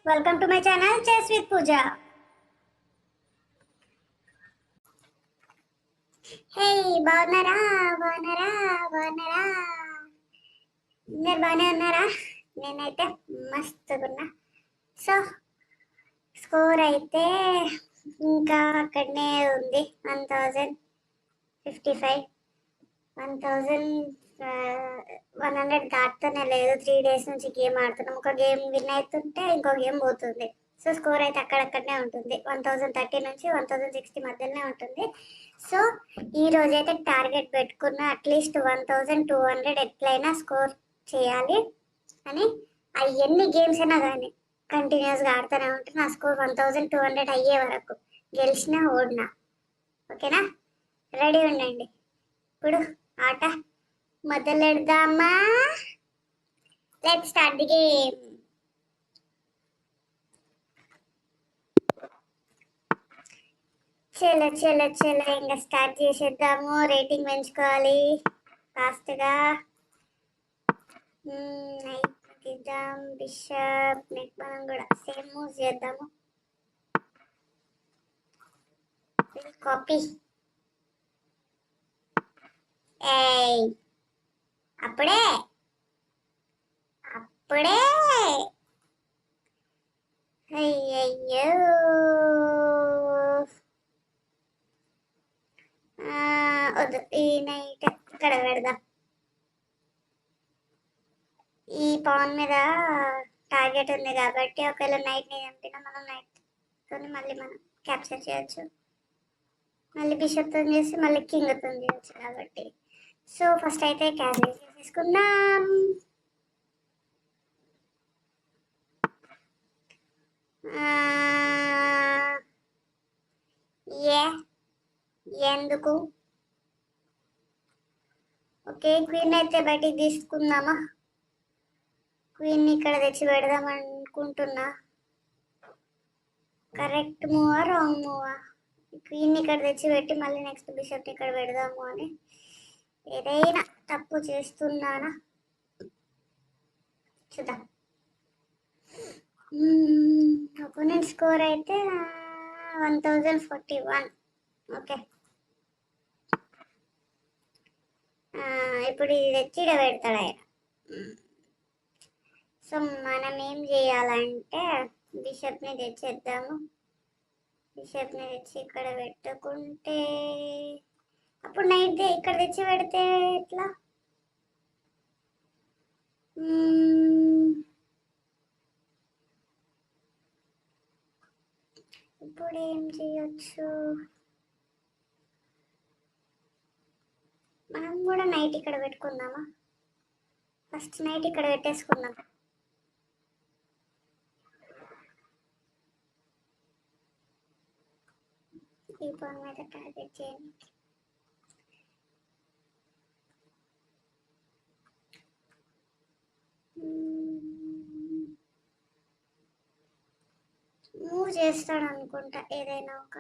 Welcome to my channel chess with Pooja. Hey, బాగున్నారా? బాగున్నారా? బాగున్నారా? మీరు బాగానే ఉన్నారా? నేనైతే మస్తుగున్నా. సో స్కోర్ అయితే ఇంకా అక్కడనే ఉంది. 1055, 1100 దాటుతూనే లేదు. 3 days నుంచి గేమ్ ఆడుతున్నాం. ఒక గేమ్ విన్ అవుతుంటే ఇంకో గేమ్ పోతుంది. సో స్కోర్ అయితే అక్కడక్కడనే ఉంటుంది. 1030 నుంచి 1060 మధ్యలోనే ఉంటుంది. సో ఈ రోజైతే టార్గెట్ పెట్టుకున్న అట్లీస్ట్ 1200 ఎట్లయినా స్కోర్ చేయాలి అని. అవి ఎన్ని గేమ్స్ అయినా కానీ కంటిన్యూస్గా ఆడుతూనే ఉంటే నా స్కోర్ 1200 అయ్యే వరకు గెలిచినా ఓడినా. ఓకేనా? రెడీ ఉండండి. ఇప్పుడు ఆట మొదలెడదామా? Let's start the game. చలో చలో చలో ఇంకా స్టార్ట్ చేసేద్దాము. రేటింగ్ పెంచుకోవాలి ఫాస్ట్గా. ఇద్దాం బిషప్. నెక్స్ట్ మనం కూడా సేమ్ మూవ్ చేద్దాము. కాపీ. ఏయ్, అప్పుడే అప్పుడే అయ్యయ్యో. వద్దు, ఈ నైట్ ఇక్కడ పెడదాం. ఈ పాన్ మీద టార్గెట్ ఉంది కాబట్టి ఒకవేళ నైట్ ని చంపినా మనం నైట్ తోని మళ్ళీ మనం క్యాప్చర్ చేయొచ్చు. మళ్ళీ బిషప్ తో చేసి మళ్ళీ కింగ్ తో చేయొచ్చు కాబట్టి. సో ఫస్ట్ అయితే క్యాన్సిల్ చేసేసుకుందాం. ఎందుకు? ఓకే, క్వీన్ అయితే బయటికి తీసుకుందామా? క్వీన్ ఇక్కడ తెచ్చి పెడదాం అనుకుంటున్నా. కరెక్ట్ మూవా రాంగ్ మూవా? క్వీన్ ఇక్కడ తెచ్చి పెట్టి మళ్ళీ నెక్స్ట్ బిషప్ ఇక్కడ పెడదాము అని ఏదైనా తప్పు చేస్తున్నానా చూద్దాం. అపోనెంట్ స్కోర్ అయితే 1041. ఓకే, ఇప్పుడు ఇది తెచ్చి ఇక్కడ పెడతాడు ఆయన. సో మనం ఏం చేయాలంటే బిషప్ని తెచ్చేద్దాము. బిషప్ని తెచ్చి ఇక్కడ పెట్టుకుంటే అప్పుడు నైట్ ఇక్కడ తెచ్చి పెడితే ఎట్లా? ఇప్పుడు ఏం చేయొచ్చు? మనం కూడా నైట్ ఇక్కడ పెట్టుకుందామా? ఫస్ట్ నైట్ ఇక్కడ పెట్టేసుకుందాం. ఈ పాన్ మీద టార్గెట్ చేయండి. మూవ్ చేస్తాడు అనుకుంటా. ఏదైనా ఒక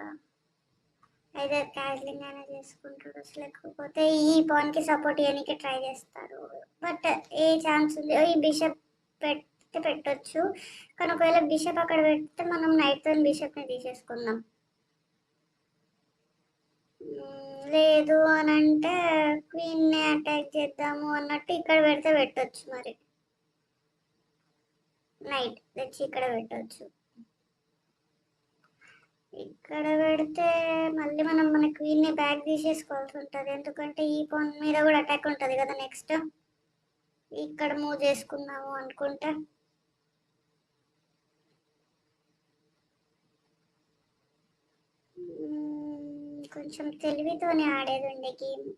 అయితే క్యాజ్లింగ్ అయినా చేసుకుంటాడు, లేకపోతే ఈ పాన్ కి సపోర్ట్ చేయడానికి ట్రై చేస్తాడు. బట్ ఏ ఛాన్స్ ఉంది? ఈ బిషప్ పెడితే పెట్టొచ్చు, కానీ ఒకవేళ బిషప్ అక్కడ పెడితే మనం నైట్ తో బిషప్ ని తీసేసుకుందాం. లేదు అని అంటే క్వీన్ ని అటాక్ చేద్దాము అన్నట్టు ఇక్కడ పెడితే పెట్టొచ్చు. మరి నైట్ తెచ్చి ఇక్కడ పెట్టొచ్చు. ఇక్కడ పెడితే మళ్ళీ మనం మన క్వీన్ ని బ్యాక్ తీసేసుకోవాల్సి ఉంటుంది, ఎందుకంటే ఈ పాన్ మీద కూడా అటాక్ ఉంటుంది కదా. నెక్స్ట్ ఇక్కడ మూవ్ చేసుకుందాము అనుకుంటే కొంచెం తెలివితోనే ఆడేది ఉండే గేమ్.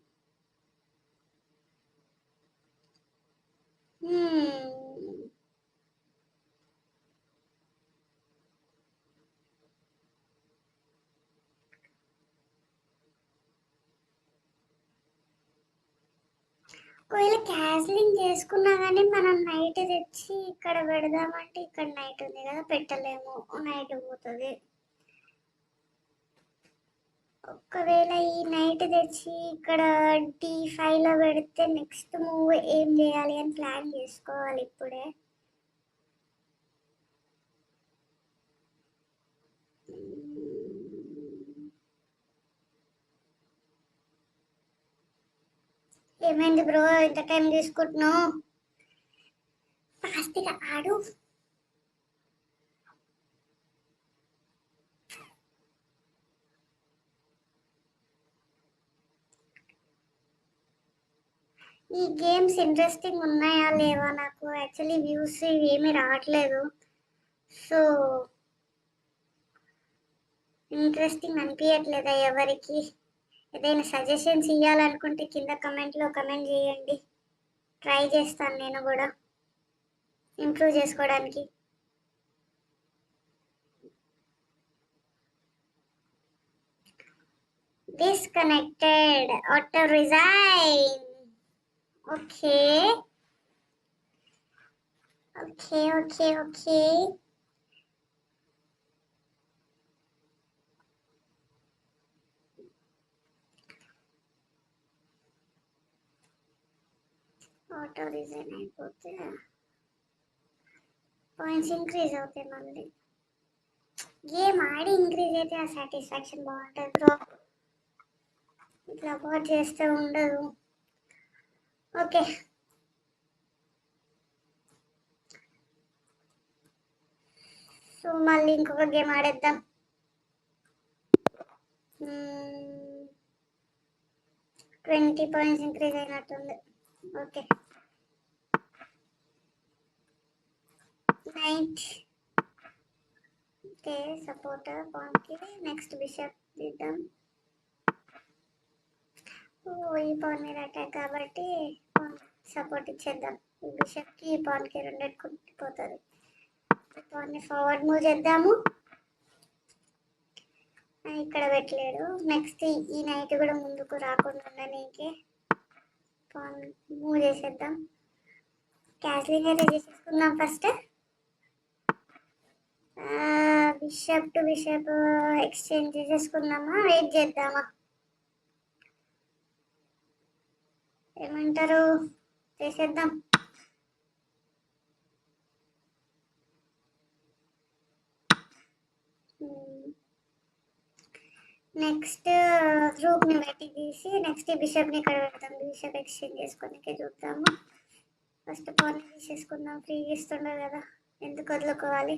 ఒకవేళ క్యాన్సిలింగ్ చేసుకున్నా కానీ మనం నైట్ తెచ్చి ఇక్కడ పెడదామంటే ఇక్కడ నైట్ ఉంది కదా, పెట్టలేము, నైట్ పోతుంది. ఒకవేళ ఈ నైట్ తెచ్చి ఇక్కడ D5 లో పెడితే నెక్స్ట్ మూవ్ ఏం చేయాలి అని ప్లాన్ చేసుకోవాలి ఇప్పుడే. ఏమైంది బ్రో, ఇంత టైం తీసుకుంటున్నావు? ఫాస్ట్గా ఆడు. ఈ గేమ్స్ ఇంట్రెస్టింగ్ ఉన్నాయా లేవా? నాకు యాక్చువల్లీ వ్యూస్ ఏమీ రావట్లేదు. సో ఇంట్రెస్టింగ్ అనిపించట్లేదా ఎవరికి? ఏదైనా సజెషన్స్ ఇవ్వాలనుకుంటే కింద కమెంట్లో కమెంట్ చేయండి. ట్రై చేస్తాను నేను కూడా ఇంప్రూవ్ చేసుకోవడానికి. Disconnected, auto resign. Okay okay okay okay. Auto resign అయిపోతే పాయింట్స్ ఇంక్రీజ్ అవుతాయి. మళ్ళీ గేమ్ ఆడి ఇంక్రీజ్ అయితే ఆ సాటిస్ఫాక్షన్ బాగుంటుంది బ్రో. ఇట్లా అబౌట్ చేస్తే ఉండదు. ఓకే, సో మళ్ళీ ఇంకొక గేమ్ ఆడేద్దాం. 20 పాయింట్స్ ఇంక్రీజ్ అయినట్టుంది. Okay, knight. ఓకే, సపోర్టర్ పాన్కి నెక్స్ట్ బిషప్ తీద్దాం. ఈ పాన్ మీద అటాక్ కాబట్టి సపోర్ట్ ఇచ్చేద్దాం. ఈ బిషప్కి ఈ పాన్కి రెండెట్ కుట్టిపోతుంది. పాన్ని ఫార్వర్డ్ మూవ్ చేద్దాము. ఇక్కడ పెట్టలేడు. నెక్స్ట్ ఈ నైట్ కూడా ముందుకు రాకుండా ఉండనీకే పాన్ మూవ్ చేసేద్దాం. క్యాస్లింగ్ అయితే చేసేసుకుందాం first. Bishop to bishop exchange చేసేసుకుందామా, వెయిట్ చేద్దామా? ఏమంటారు? చేసేద్దాం. నెక్స్ట్ రూక్ని బయటికి తీసి నెక్స్ట్ బిషప్ని ఇక్కడ పెడతాం. బిషప్ ఎక్స్చేంజ్ చేసుకోనికి చూద్దాము. ఫస్ట్ పాన్ తీసేసుకుందాం. ఫ్రీ ఇస్తుండదు కదా, ఎందుకు వదులుకోవాలి?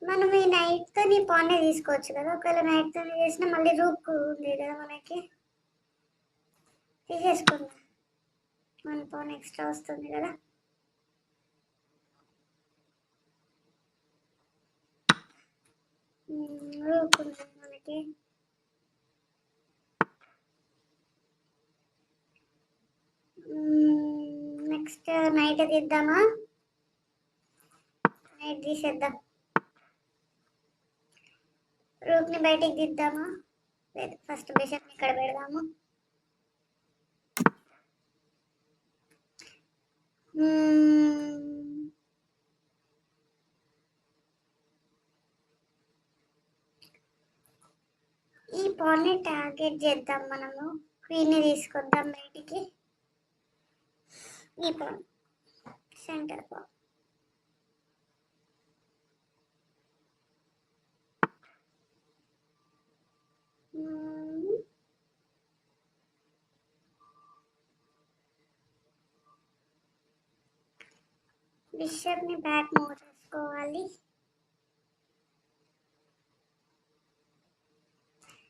మనం ఈ నైట్తో నీ పాన్నే తీసుకోవచ్చు కదా. ఒకవేళ నైట్తో చేసినా మళ్ళీ రూక్ ఉంది కదా మనకి, తీసేసుకుందాం. 1 పాన్ ఎక్స్ట్రా వస్తుంది కదా. రూక్ ఉంది మనకి. Next night తీద్దామా? నైట్ తీసేద్దాం. రూక్ని బయటికి తీద్దామా? లేదు, ఫస్ట్ బిషప్ని ఇక్కడ పెడదాము. ఈ పాన్ని టార్గెట్ చేద్దాం. మనము క్వీన్ని తీసుకొద్దాం బయటికి. ఈ పాన్ సెంటర్ పాన్. బిషప్ని బ్యాక్ మూవ్ చేసుకోవాలి.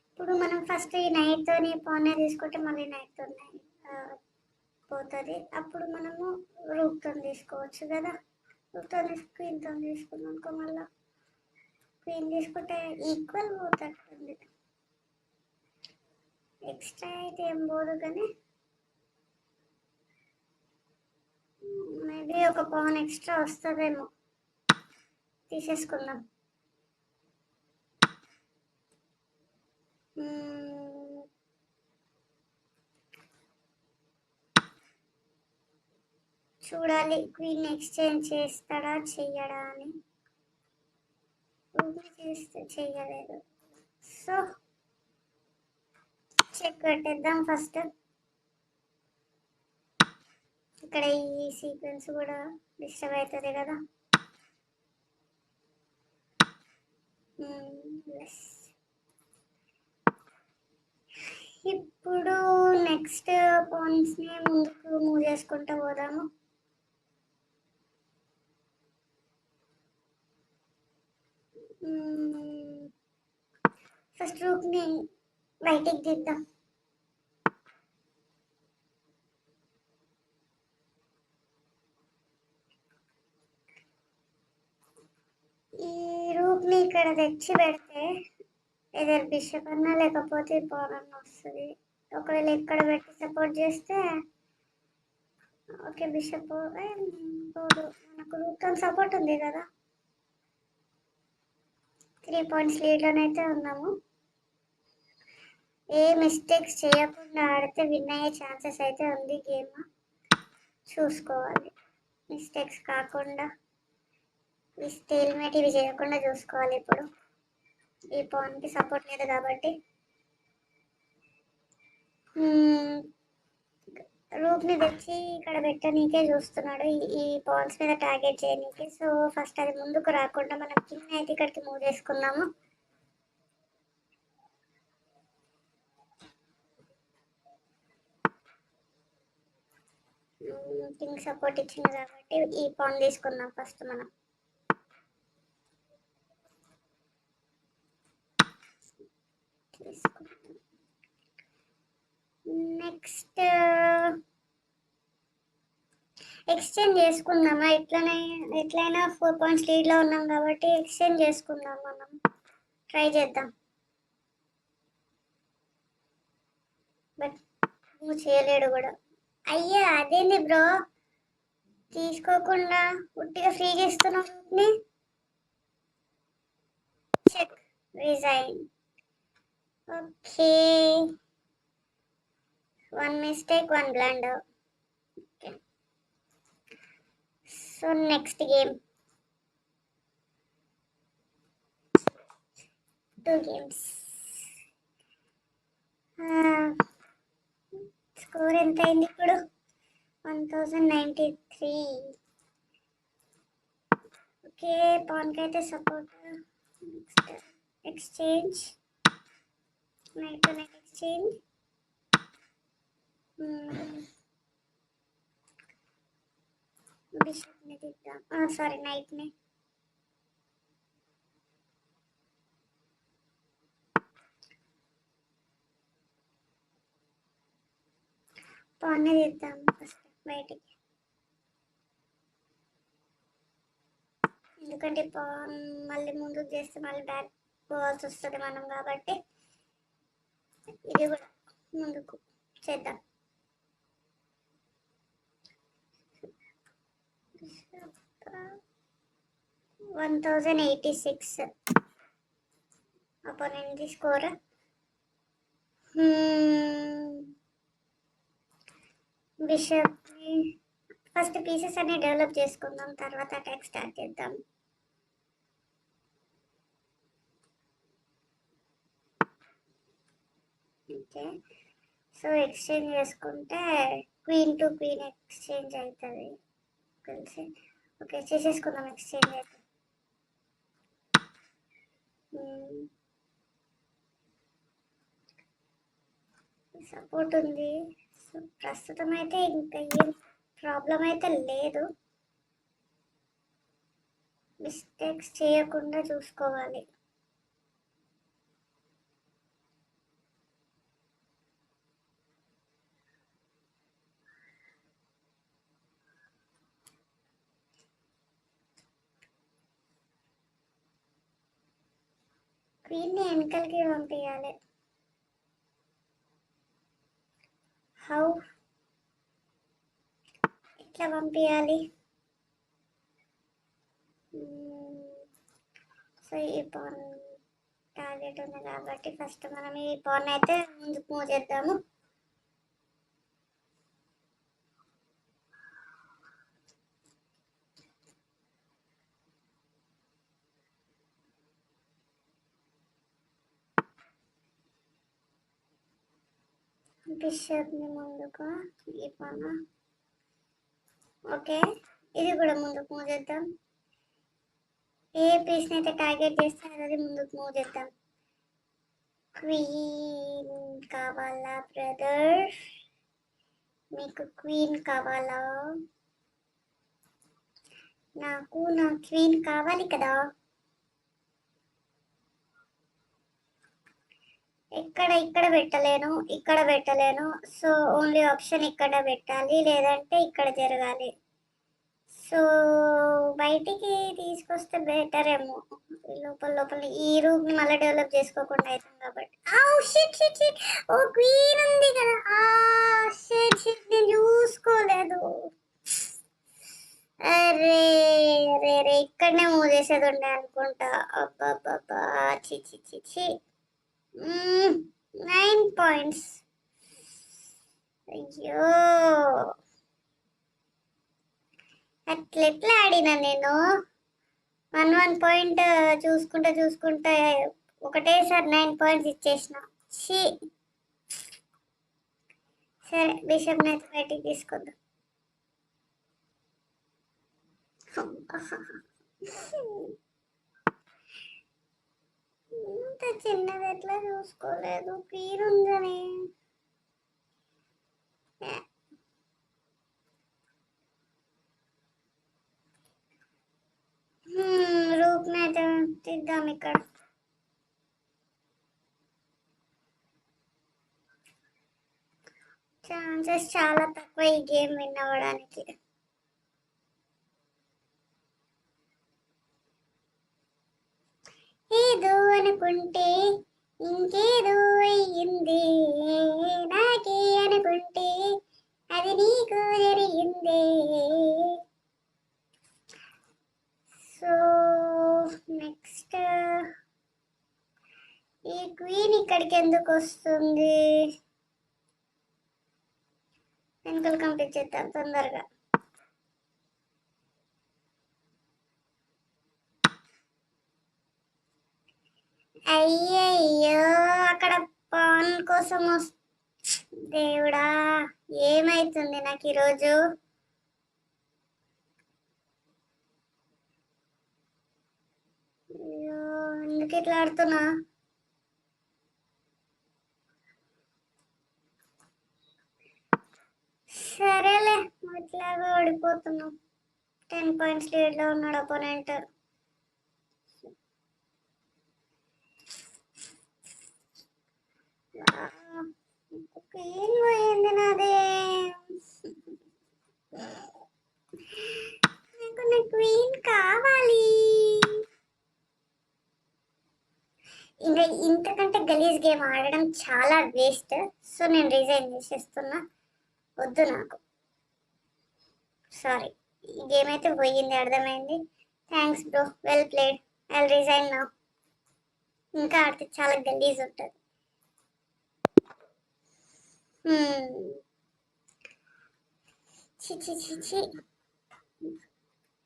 ఇప్పుడు మనం ఫస్ట్ ఈ నైట్తోని పాన్నే తీసుకుంటే మళ్ళీ నైట్తో పోతుంది. అప్పుడు మనము రూక్తో తీసుకోవచ్చు కదా. రూక్తో క్వీన్తో తీసుకున్నాం అనుకో, మళ్ళీ క్వీన్ తీసుకుంటే ఈక్వల్ పోతుంది. ఎక్స్ట్రా అయితే ఏం పోదు, కానీ మేబీ ఒక పాన్ ఎక్స్ట్రా వస్తుందేమో. తీసేసుకుందాం. చూడాలి క్వీన్ ఎక్స్చేంజ్ చేస్తాడా చెయ్యడా అని. చేస్తే చెయ్యలేదు, సో చెక్ పెట్టేద్దాం ఫస్ట్. ఇక్కడ ఈ సీక్వెన్స్ కూడా డిస్టర్బ్ అవుతుంది కదా. ఇప్పుడు నెక్స్ట్ పాయింట్స్ని ముందుకు మూవ్ చేసుకుంటూ పోదాము. ఫస్ట్ రూక్ని బయటికి తీద్దాం. ఈ రూక్ని ఇక్కడ తెచ్చి పెడితే ఏదైనా బిషప్ అన్నా లేకపోతే పాన్ అన్న వస్తుంది. ఒకవేళ ఇక్కడ పెట్టి సపోర్ట్ చేస్తే ఓకే బిషప్ పోదు, మనకు రూక్ సపోర్ట్ ఉంది కదా. 3 పాయింట్స్ లీడ్లోనైతే ఉన్నాము. ఏ మిస్టేక్స్ చేయకుండా ఆడితే విన్ అయ్యే ఛాన్సెస్ అయితే ఉంది. గేమ్ చూసుకోవాలి, మిస్టేక్స్ కాకుండా స్టేల్మేట్ ఇవి చేయకుండా చూసుకోవాలి. ఇప్పుడు ఈ పాయింట్కి సపోర్ట్ లేదు కాబట్టి రూక్ని తెచ్చి ఇక్కడ పెట్టనీకే చూస్తున్నాడు, ఈ పాయింట్స్ మీద టార్గెట్ చేయనీకి. సో ఫస్ట్ అది ముందుకు రాకుండా మనం కింగ్ అయితే ఇక్కడికి మూవ్ చేసుకున్నాము. కింగ్ సపోర్ట్ ఇచ్చింది కాబట్టి ఈ పాన్ తీసుకుందాం ఫస్ట్ మనం. నెక్స్ట్ ఎక్స్చేంజ్ చేసుకుందామా? ఎట్లయినా 4 పాయింట్స్ లీడ్లో ఉన్నాం కాబట్టి ఎక్స్చేంజ్ చేసుకుందాం, మనం ట్రై చేద్దాం. బట్ నువ్వు చేయలేడు కూడా. అయ్యా అదేంది బ్రో, తీసుకోకుండా ఉట్టిగా ఫ్రీ చేస్తున్నావు. Check resign. Okay, 1 mistake 1 blunder. Okay. So next game, 2 games. Score ఎంత అయింది ఇప్పుడు? 1093. ఓకే, పాన్కి అయితే support. Next exchange, knight to knight exchange. బిషప్ని తీద్దాం, సారీ నైట్ని. పాన్ని తీద్దాం ఫస్ట్ బయటికి, ఎందుకంటే పాన్ మళ్ళీ ముందుకు చేస్తే మళ్ళీ బ్యాక్ పోవాల్సి వస్తుంది మనం, కాబట్టి ఇది కూడా ముందుకు చేద్దాం. 1086 అపోనెంట్ స్కోర్. బిషప్ని ఫస్ట్ పీసెస్ అన్ని డెవలప్ చేసుకుందాం, తర్వాత అటాక్ స్టార్ట్ చేద్దాం. ఓకే, సో ఎక్స్చేంజ్ చేసుకుంటే క్వీన్ టు క్వీన్ ఎక్స్చేంజ్ అవుతుంది కలిసి. ఓకే, చేసేసుకుందాం ఎక్స్చేంజ్ అయితే. సపోర్ట్ ఉంది, సో ప్రస్తుతం అయితే ఇంకా ఏం ప్రాబ్లం అయితే లేదు. మిస్టేక్స్ చేయకుండా చూసుకోవాలి. క్వీన్ని వెనకలకి పంపించాలి. హౌ ఎట్లా పంపించాలి? సో ఈ పాన్ టార్గెట్ ఉంది కాబట్టి ఫస్ట్ మనం ఈ పాన్ అయితే ముందుకు మూవ్ చేద్దాము. బిషప్ని ముందుకు, ఈ పాన్. ఓకే, ఇది కూడా ముందుకు మూవ్ చేద్దాం. ఏ పీస్ని అయితే టార్గెట్ చేస్తే అది ముందుకు మూవ్ చేద్దాం. క్వీన్ కావాలా బ్రదర్? మీకు క్వీన్ కావాలా? నాకు నా క్వీన్ కావాలి కదా. ఇక్కడ పెట్టలేను, ఇక్కడ పెట్టలేను. సో ఓన్లీ ఆప్షన్ ఇక్కడ పెట్టాలి, లేదంటే ఇక్కడ జరగాలి. సో బయటికి తీసుకొస్తే బెటర్ ఏమో. లోపల లోపల ఈ రూమ్ ని మళ్ళీ డెవలప్ చేసుకోకుండా అవుతాం కాబట్టి. Shit shit shit. Oh queen ఉంది కదా. షిట్ షిట్, నేను చూసుకోలేదు. అరే అరే అరే, ఇక్కడనే మూవ్ చేసేది ఉండే అనుకుంటా. అబ్బా చి చి చి చి. 9 పాయింట్స్. అయ్యో, అట్లెట్లా ఆడినా నేను. 1 పాయింట్ చూసుకుంటా ఒకటేసారి 9 పాయింట్స్ ఇచ్చేసిన. షీ. సరే, బిషప్ అయితే బయటికి తీసుకొద్దాం. ఇంత చిన్నది ఎట్లా చూసుకోలేదు, పీరుందని. రూప్ని అయితే తీద్దాం. ఇక్కడ ఛాన్సెస్ చాలా తక్కువ ఈ గేమ్ విన్ అవ్వడానికి. ఏదో అనుకుంటే ఇంకేదో అయ్యింది, నాకే అనుకుంటే అది నీకు జరిగిందే. సో నెక్స్ట్ ఈ క్వీన్ ఇక్కడికి ఎందుకు వస్తుంది? వెనుకలు కంప్లీట్ చేద్దాం తొందరగా. అయ్యయ్యో, అక్కడ పాన్ కోసం దేవుడా, ఏమైతుంది నాకు ఈరోజు? అయ్యో, ఎందుకు ఇట్లా ఆడుతున్నా? సరేలే, ఇట్లాగా ఓడిపోతున్నాం. 10 పాయింట్స్ లీడ్లో ఉన్నాడు అపోనెంట్. క్వీన్ పోయింది నాదే. నాకు నా క్వీన్ కావాలి. ఇంకా ఇంతకంటే గలీజ్ గేమ్ ఆడడం చాలా వేస్ట్. సో నేను రిజైన్ చేసేస్తున్నా, వద్దు నాకు. సారీ, ఈ గేమ్ అయితే పోయింది, అర్థమైంది. Thanks bro, well played. I resign now. ఇంకా ఆడితే చాలా గలీజ్ ఉంటుంది. చి చి చి చి.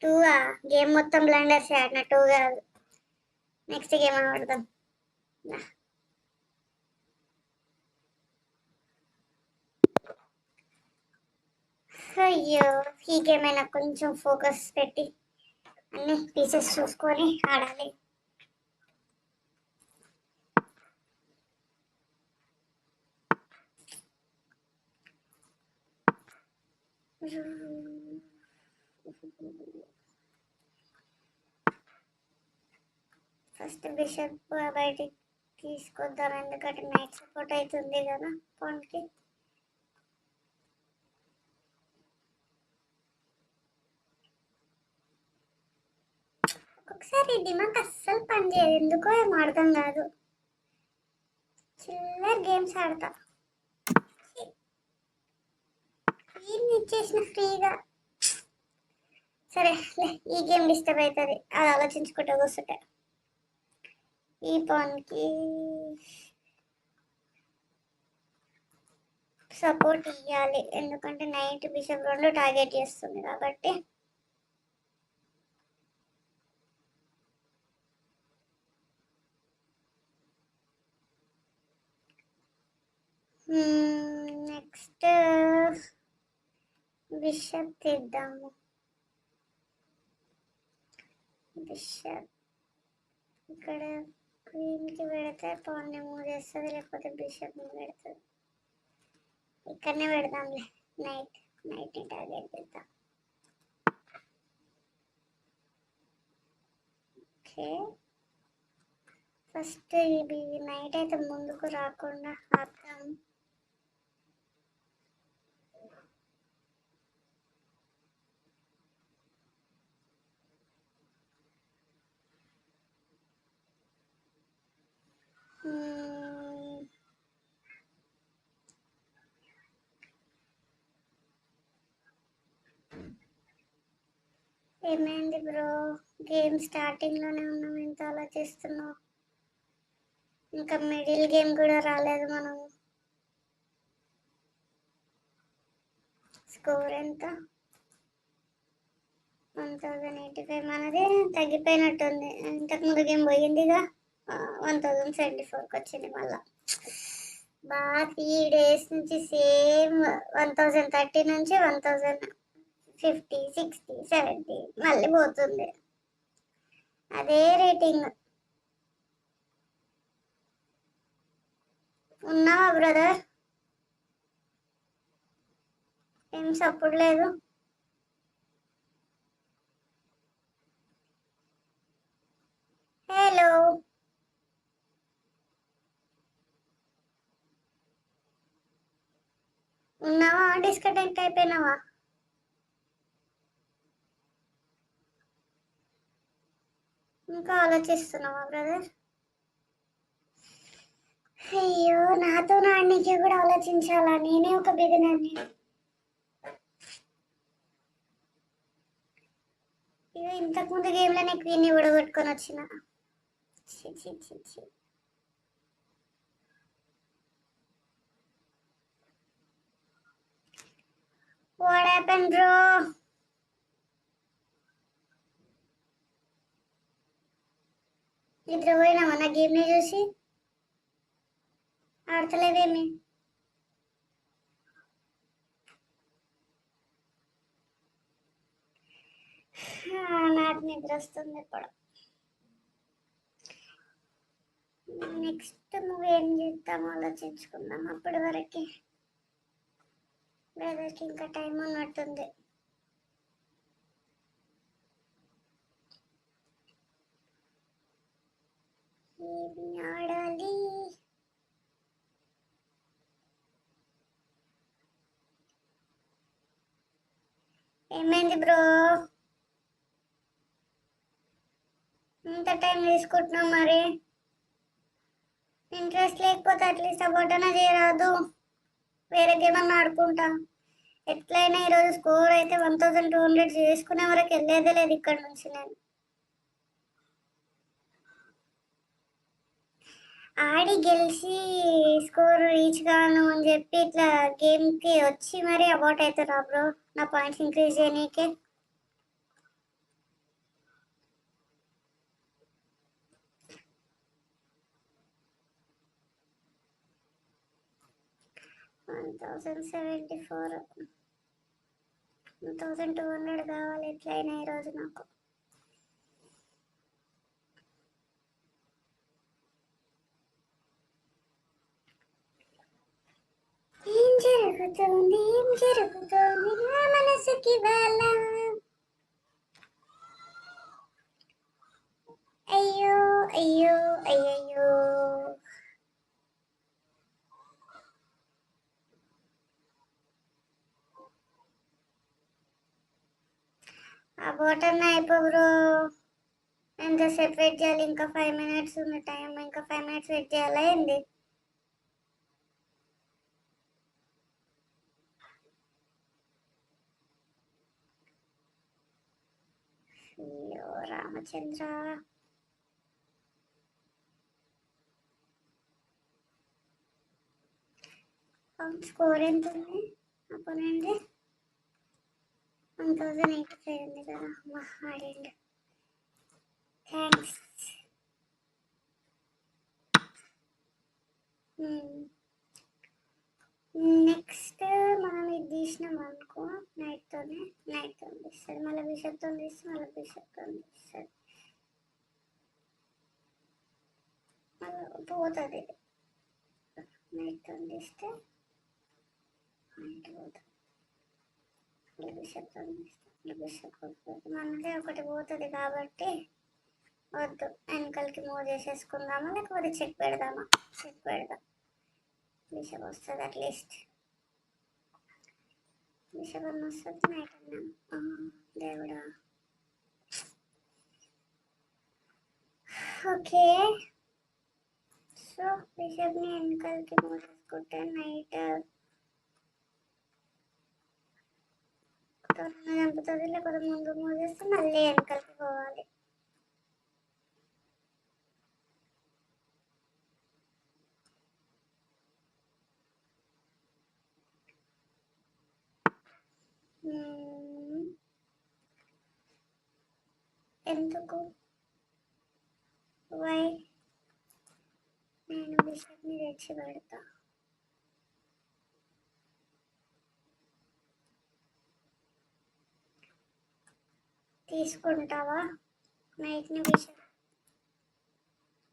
2 గేమ్ మొత్తం బ్లండర్స్ ఆడిన, 2 కాదు. నెక్స్ట్ గేమ్ ఆడదాం. అయ్యో, ఈ గేమ్ అయినా కొంచెం ఫోకస్ పెట్టి అన్ని పీసెస్ చూసుకొని ఆడాలి. ఫస్ట్ బిషప్ బయటికి తీసుకొద్దాం, ఎందుకంటే నైట్ సపోర్ట్ అవుతుంది కదా పాయింట్కి. ఒక్కొక్కసారి డిమాండ్ అస్సలు పనిచేయదు, ఎందుకో ఏం అర్థం కాదు. చిల్లర్ గేమ్స్ ఆడతా, ఇచ్చేసిన ఫ్రీగా. సరే, ఈ గేమ్ డిస్టర్బ్ అవుతుంది, అది ఆలోచించుకుంటూ కూర్చుంటే. ఈ పాన్కి సపోర్ట్ ఇవ్వాలి, ఎందుకంటే నైట్ బిషప్ 2 టార్గెట్ చేస్తుంది కాబట్టి. Next bishop తీద్దాము. బిషప్ ఇక్కడ క్వీన్కి పెడితే పాన్ని మూవ్ చేస్తుంది, లేకపోతే బిషప్ని పెడుతుంది. ఇక్కడనే పెడదాంలే. నైట్ నైట్ని టార్గెట్ చేద్దాం. ఓకే, ఫస్ట్ ఇది నైట్ అయితే ముందుకు రాకుండా ఆపుతాం. ఏమైంది బ్రో? గేమ్ స్టార్టింగ్లోనే ఉన్నాం, ఎంత ఆలోచిస్తున్నావు? ఇంకా మిడిల్ గేమ్ కూడా రాలేదు మనం. స్కోర్ ఎంత? 1085. మనది తగ్గిపోయినట్టుంది. ఇంతకుముందు గేమ్ పోయిందిగా, 1074కి వచ్చింది మళ్ళా. బాగా 3 days నుంచి సేమ్ 1030 నుంచి 1050, 60, 70 మళ్ళీ పోతుంది. అదే రేటింగ్. ఉన్నావా బ్రదర్? ఏం సపోర్ట్ లేదు. హలో, ఉన్నావా? డిస్కనెక్ట్ అయిపోయినావా? ఇంకా ఆలోచిస్తున్నావా బ్రదర్? అయ్యో, నాతో నాడికి కూడా ఆలోచించాలా? నేనే ఒక బిగినర్ని. ఇక ఇంతకుముందు గేమ్లోనే క్వీన్ని విడగొట్టుకొని వచ్చిన. What happen bro? నిద్రపోయినావా నా గేమ్ని చూసి? ఆడతలేవేమి? నాకు నిద్ర వస్తుంది ఇప్పుడు. నెక్స్ట్ మూవీ ఏం చేద్దాం ఆలోచించుకుందాం. అప్పటి వరకు బ్రదర్కి ఇంకా టైం ఉన్నట్టుంది. ఏమి ఆడాలి? ఏమైంది బ్రో? ఇంత టైం తీసుకుంటున్నావు మరి? ఇంట్రెస్ట్ లేకపోతే అట్లీస్ట్ సపోర్టనా చేయరాదు? వేరే గేమ్ అన్నా ఆడుకుంటా. ఎట్లయినా ఈరోజు స్కోర్ అయితే 1200 చేసుకునే వరకు వెళ్ళేదే లేదు ఇక్కడ నుంచి. నేను ఆడి గెలిచి స్కోర్ రీచ్ కాను అని చెప్పి ఇట్లా గేమ్కి వచ్చి మరీ అబౌట్ అవుతారా బ్రో? నా పాయింట్స్ ఇంక్రీజ్ చేయనీకే. $1074, 1200 కావాలి ఎట్లయినా ఈరోజు నాకు. ఏం జరుగుతుంది, ఏం జరుగుతుంది నా మనసుకి వాళ్ళ? అయ్యో అయ్యో అయ్యయ్యో. ఆ బోటన్ అయిపో బ్రో. ఎంతసేపు వెయిట్ చేయాలి? ఇంకా 5 minutes ఉంది టైం. ఇంకా 5 minutes వెయిట్ చేయాలా ఏంది? అయ్యో రామచంద్ర. స్కోర్ ఎంత ఉంది అపోనెంట్? 1085 ఉంది కదా. ఆడిండు. థ్యాంక్స్. నెక్స్ట్ మనం ఇది తీసినాం అనుకో, నైట్తో తీస్తుంది. మళ్ళీ బిషప్తో తీస్తే మళ్ళీ బిషప్తో తీస్తుంది. పోతుంది. నైట్ తీస్తే నైట్ పోతుంది. మనకే ఒకటి పోతుంది కాబట్టి వద్దు. వెనకలకి మూవ్ చేసేసుకుందామా లేకపోతే చెక్ పెడదామా? చెక్ పెడదాం. బిషప్ వస్తుంది అట్లీస్ట్. బిషప్ అన్న వస్తుంది. నైట్ అన్నా దేవుడా. ఓకే, సో బిషప్ని వెనకలకి మూవ్ చేసుకుంటే నైట్ చంపుతుంది, లేకపోతే ముందు మూవ్ చేస్తే మళ్ళీ వెనకలకి పోవాలి. ఎందుకు? వై? నేను బిషప్ని తెచ్చి పెడతా. తీసుకుంటావా? నైట్ని బిషప్,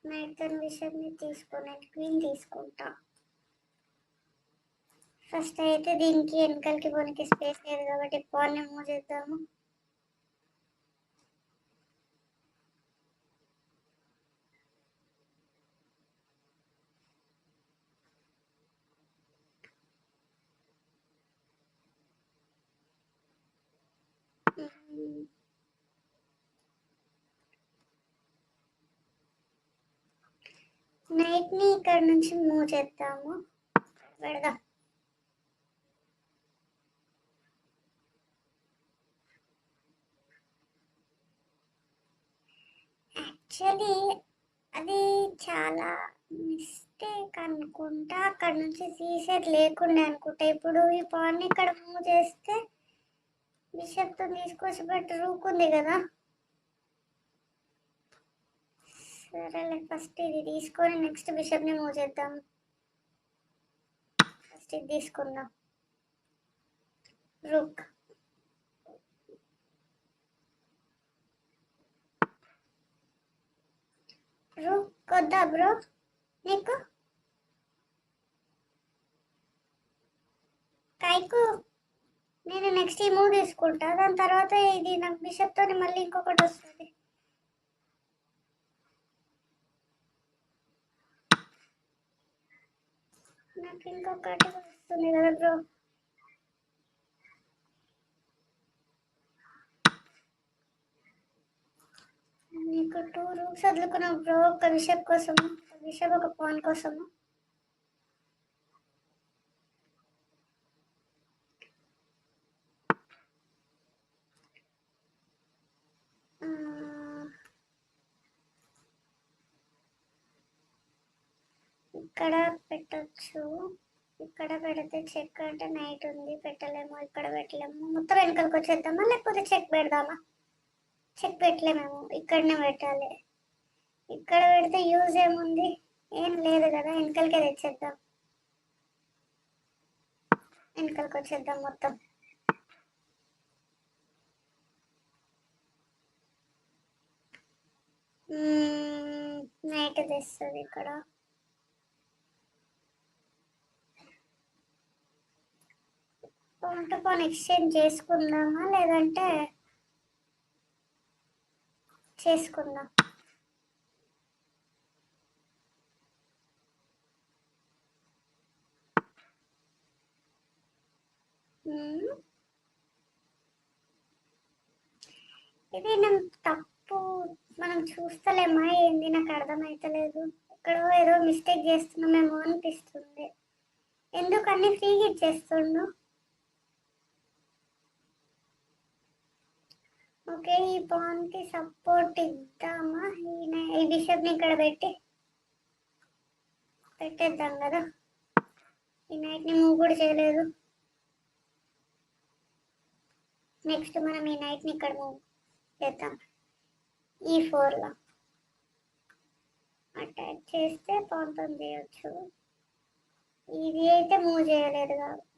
నైట్ తన బిషప్ని తీసుకుని క్వీన్ తీసుకుంటా. ఫస్ట్ అయితే దీనికి వెనకలకి పోనీకి స్పేస్ లేదు కాబట్టి పాన్ని మూవ్ చేద్దాము. నైట్ని ఇక్కడ నుంచి మూవ్ చేద్దాము. పెడదాం. యాక్చువల్లీ అది చాలా మిస్టేక్ అనుకుంటా. అక్కడ నుంచి సీసెట్ లేకుండే అనుకుంటా. ఇప్పుడు ఈ పాన్ని ఇక్కడ మూవ్ చేస్తే బిషప్తో తీసుకొచ్చి పెట్టి రూకుంది కదా. సరేలే, ఫస్ట్ ఇది తీసుకొని నెక్స్ట్ బిషప్ని మూవ్ చేద్దాం. ఫస్ట్ ఇది తీసుకుందాం. రూక్. రూక్ వద్దా బ్రో నీకు? కైకు నేను నెక్స్ట్ ఈ మూవ్ తీసుకుంటా. దాని తర్వాత ఇది నాకు బిషప్తో మళ్ళీ ఇంకొకటి వస్తుంది. నాకు ఇంకొకటి వస్తుంది కదా బ్రో. నీకు 2 రూమ్స్ వదులుకున్నావు బ్రో, ఒక బిషప్ కోసము, ఒక బిషప్ ఒక పాన్ కోసము. ఇక్కడ పెట్టచ్చు. ఇక్కడ పెడితే చెక్ అంటే నైట్ ఉంది, పెట్టలేము. ఇక్కడ పెట్టలేము. మొత్తం వెనకలకు వచ్చేద్దామా లేకపోతే చెక్ పెడదామా? చెక్ పెట్టలేమేమో, ఇక్కడనే పెట్టాలి. ఇక్కడ పెడితే యూజ్ ఏముంది? ఏం లేదు కదా. వెనకలకే తెచ్చేద్దాం. వెనకలకు వచ్చేద్దాం మొత్తం. నైట్ తెస్తుంది ఇక్కడ. పాయింట్ పాన్ ఎక్స్చేంజ్ చేసుకుందామా లేదంటే చేసుకుందాం? ఇది నేను తప్పు మనం చూస్తలేమా ఏంది? నాకు అర్థమైతలేదు. ఎక్కడో ఏదో మిస్టేక్ చేస్తున్నామేమో అనిపిస్తుంది. ఎందుకు అన్ని ఫ్రీగా ఇచ్చేస్తుండు? ఓకే, ఈ పాన్కి సపోర్ట్ ఇద్దామా? ఈ బిషప్ని ఇక్కడ పెట్టేద్దాం కదా. ఈ నైట్ని మూవ్ కూడా చేయలేదు. నెక్స్ట్ మనం ఈ నైట్ని ఇక్కడ మూవ్ చేద్దాం. E4లో అటాక్ చేస్తే పాన్తో చేయొచ్చు. ఇది అయితే మూవ్ చేయలేదు కాబట్టి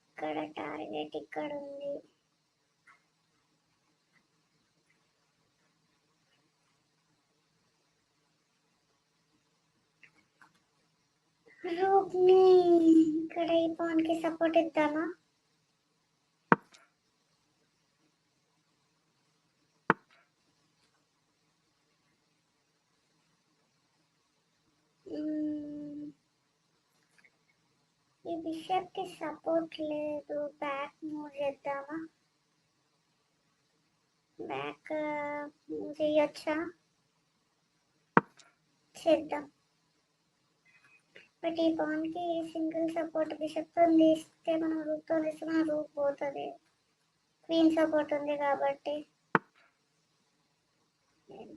ఇక్కడ టార్గెట్ ఇక్కడ ఉంది. రూప్ని ఇక్కడ ఈ పాన్కి సపోర్ట్ ఇద్దామా? ఈ బిషప్కి సపోర్ట్ లేదు, బ్యాక్ మూవ్ చేద్దామా? బ్యాక్ మూవ్ చేయొచ్చా? చేద్దాం. బట్ ఈ పాన్కి సింగిల్ సపోర్ట్ బిషప్తో తీస్తే మనం రూప్తో తీస్తే మనం రూప్ పోతుంది. క్వీన్ సపోర్ట్ ఉంది కాబట్టి,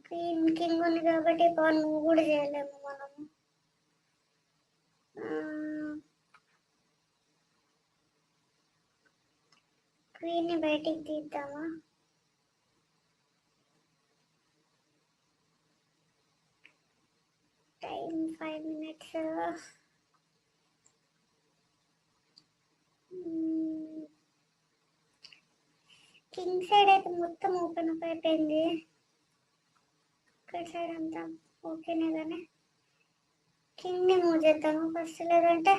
క్వీన్ కింగ్ ఉంది కాబట్టి పాన్ మూవ్ కూడా చేయలేము మనము. క్వీన్ని బయటికి తీద్దామా? Time 5 minutes. కింగ్ సైడ్ అయితే మొత్తం ఓపెన్ అప్ అయిపోయింది. ఇక్కడ సైడ్ అంతా ఓకేనే కానీ కింగ్ని మూవ్ చేద్దాము ఫస్ట్, లేదంటే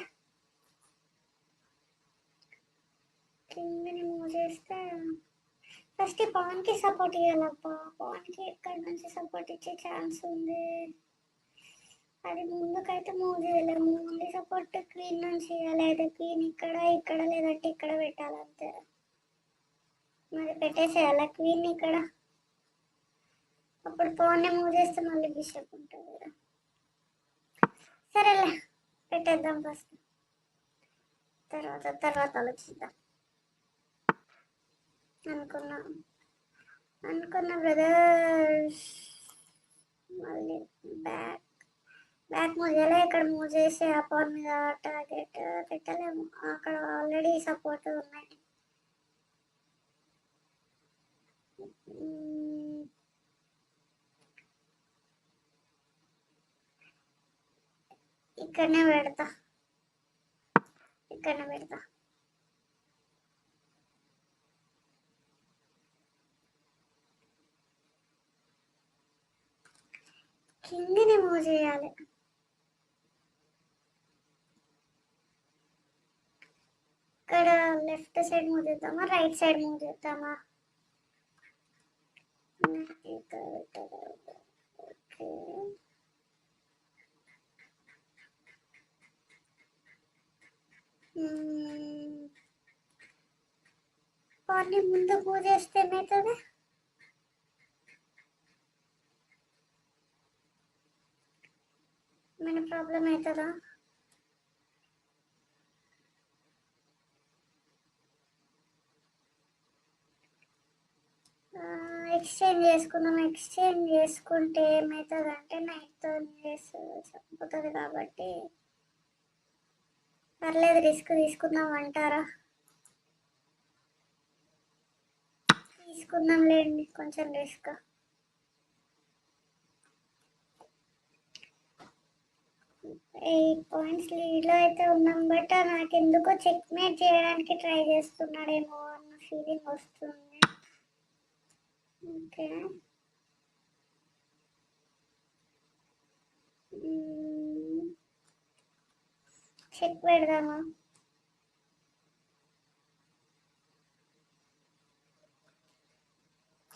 కింగ్ని మూవ్ చేస్తే ఫస్ట్ ఈ పాన్కి సపోర్ట్ ఇవ్వాలప్పా. పాన్కి ఎక్కడి నుంచి సపోర్ట్ ఇచ్చే ఛాన్స్ ఉంది? అది ముందుకైతే మూవ్ చేయలేము. ఓన్లీ సపోర్ట్ క్వీన్ నుంచి ఇవ్వాలి. అయితే క్వీన్ ఇక్కడ ఇక్కడ లేదంటే ఇక్కడ పెట్టాలంతే. మరి పెట్టేసేయాలా క్వీన్ ఇక్కడ? అప్పుడు పాన్ని మూవ్ చేస్తే మళ్ళీ బిషప్ ఉంటుంది కదా. సరేలే, పెట్టేద్దాం ఫస్ట్, తర్వాత ఆలోచిద్దాం. అనుకున్నా బ్రదర్స్. మళ్ళీ బ్యాక్ మూవ్ చేయాలి. ఇక్కడ మూవ్ చేసి ఆ పాన్ మీద టార్గెట్ పెట్టలేము, అక్కడ ఆల్రెడీ సపోర్ట్ ఉన్నాయి. ఇక్కడనే పెడతా. కింగ్ని మూవ్ చేయాలి. ఇక్కడ లెఫ్ట్ సైడ్ మూవ్ చేద్దామా, రైట్ సైడ్ మూవ్ చేద్దామా? ఓకే, పాన్ని ముందు మూవ్ చేస్తే ఏమవుతుంది? మన ప్రాబ్లం అవుతుందా? ఎక్స్చేంజ్ చేసుకుంటే ఏమవుతుంది అంటే నైట్తో చనిపోతుంది కాబట్టి పర్లేదు, రిస్క్ తీసుకుందాం అంటారా? తీసుకుందాంలేండి, కొంచెం రిస్క్. పాయింట్స్ లీడ్లో అయితే ఉన్నాం, బట్ నాకు ఎందుకో చెక్మేట్ చేయడానికి ట్రై చేస్తున్నాడేమో అన్న ఫీలింగ్ వస్తుంది. ఓకే, చెక్ పెడదామా?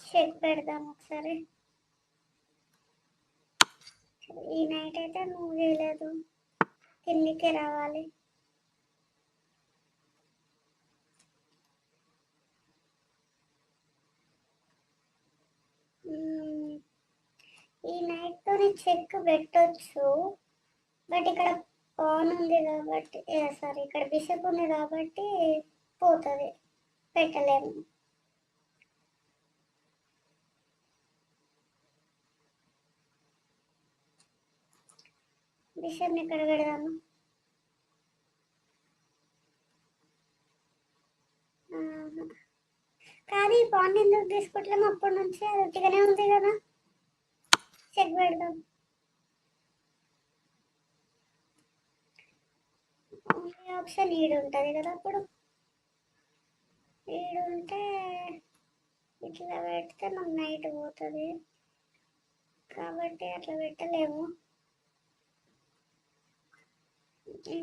చెక్ పెడదాం ఒకసారి. ఈ నైట్ అయితే మూవ్ చేయలేదు, కిందికే రావాలి. ఈ నైట్తో చెక్ పెట్టొచ్చు, బట్ ఇక్కడ పాన్ ఉంది కాబట్టి, సారీ ఇక్కడ బిషప్ ఉంది కాబట్టి పోతుంది, పెట్టలేము. బిషప్ని ఇక్కడ పెడదాము. కానీ ఈ పాన్ ఎందుకు తీసుకుంటలేము? అప్పటి నుంచి అది ఉట్టిగానే ఉంది కదా. చెక్ పెడదాం. ఓన్లీ ఆప్షన్ ఈడు ఉంటుంది కదా, అప్పుడు ఈడు ఉంటే ఇట్లా పెడితే మన నైట్ పోతుంది కాబట్టి అట్లా పెట్టలేము.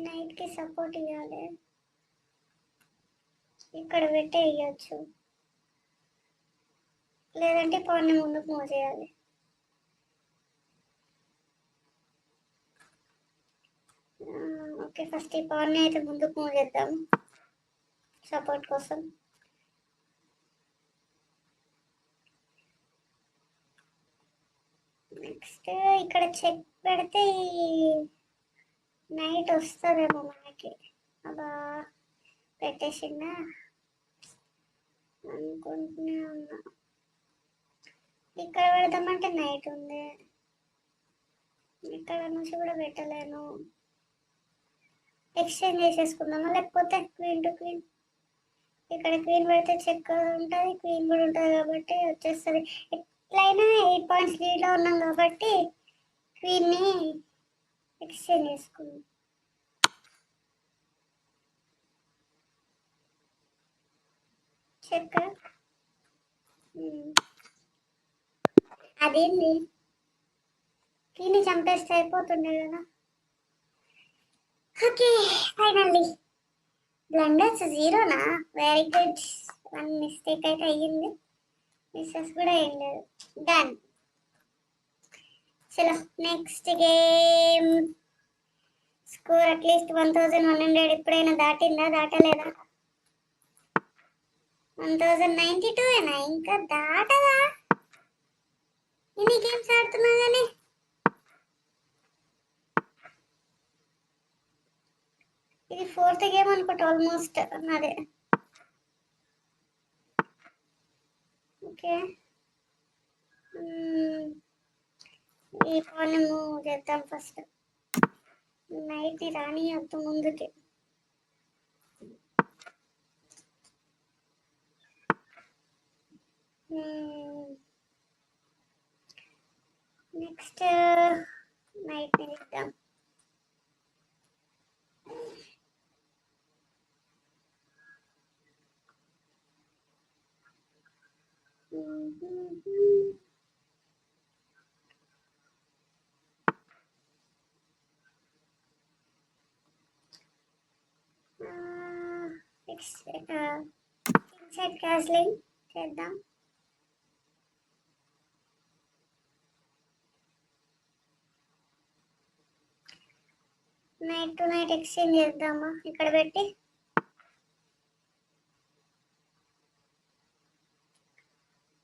నైట్ కి సపోర్ట్ ఇవ్వాలి, ఇక్కడ పెట్టే ఇవ్వచ్చు, లేదంటే పాన్ని ముందుకు మూవ్ చేయాలి. ఓకే, ఫస్ట్ ఈ పాన్ని అయితే ముందుకు మూవ్ చేద్దాం సపోర్ట్ కోసం. నెక్స్ట్ ఇక్కడ చెక్ పెడితే ఈ నైట్ వస్తుందేమో మనకి. అబ్బా పెట్టేసిందా అనుకుంటున్నా ఉన్నా. ఇక్కడ పెడదామంటే నైట్ ఉంది, ఇక్కడ నుంచి కూడా పెట్టలేను. ఎక్స్చేంజ్ చేసేసుకుందామా, లేకపోతే క్వీన్ టు క్వీన్. ఇక్కడ క్వీన్ పెడితే చెక్ ఉంటుంది, క్వీన్ కూడా ఉంటుంది కాబట్టి వచ్చేస్తుంది. ఎట్లయినా 8 పాయింట్స్ లీడ్లో ఉన్నాం కాబట్టి క్వీన్ని ఎక్స్చేంజ్ చేసుకుందాం. చెక్. అదేంటి, క్వీన్ని చంపేస్తే అయిపోతుండే కదా. ఓకే, ఫైనల్లీ బ్లండర్స్ 0నా, వెరీ గుడ్. 1 మిస్టేక్ అయితే అయ్యింది, మిస్సెస్ కూడా ఏం లేదు. డన్. చలో నెక్స్ట్ గేమ్. స్కోర్ అట్లీస్ట్ 1100 ఎప్పుడైనా దాటిందా, దాటలేదా? 1092 ఏనా, ఇంకా దాటదా? ఇన్ని గేమ్స్ ఆడుతున్నా కానీ. ఇది 4th గేమ్ అనుకుంటా ఆల్మోస్ట్ నాదే. ఓకే, ఈ పాన్ని మూవ్ చేద్దాం ఫస్ట్. నైట్ని రానియద్దు ముందుకి. నెక్స్ట్ నైట్ని ఇద్దాం. ఇన్సైడ్ క్యాస్లింగ్ చేద్దాం. నైట్ టు నైట్ ఎక్స్చేంజ్ చేద్దామా ఇక్కడ పెట్టి.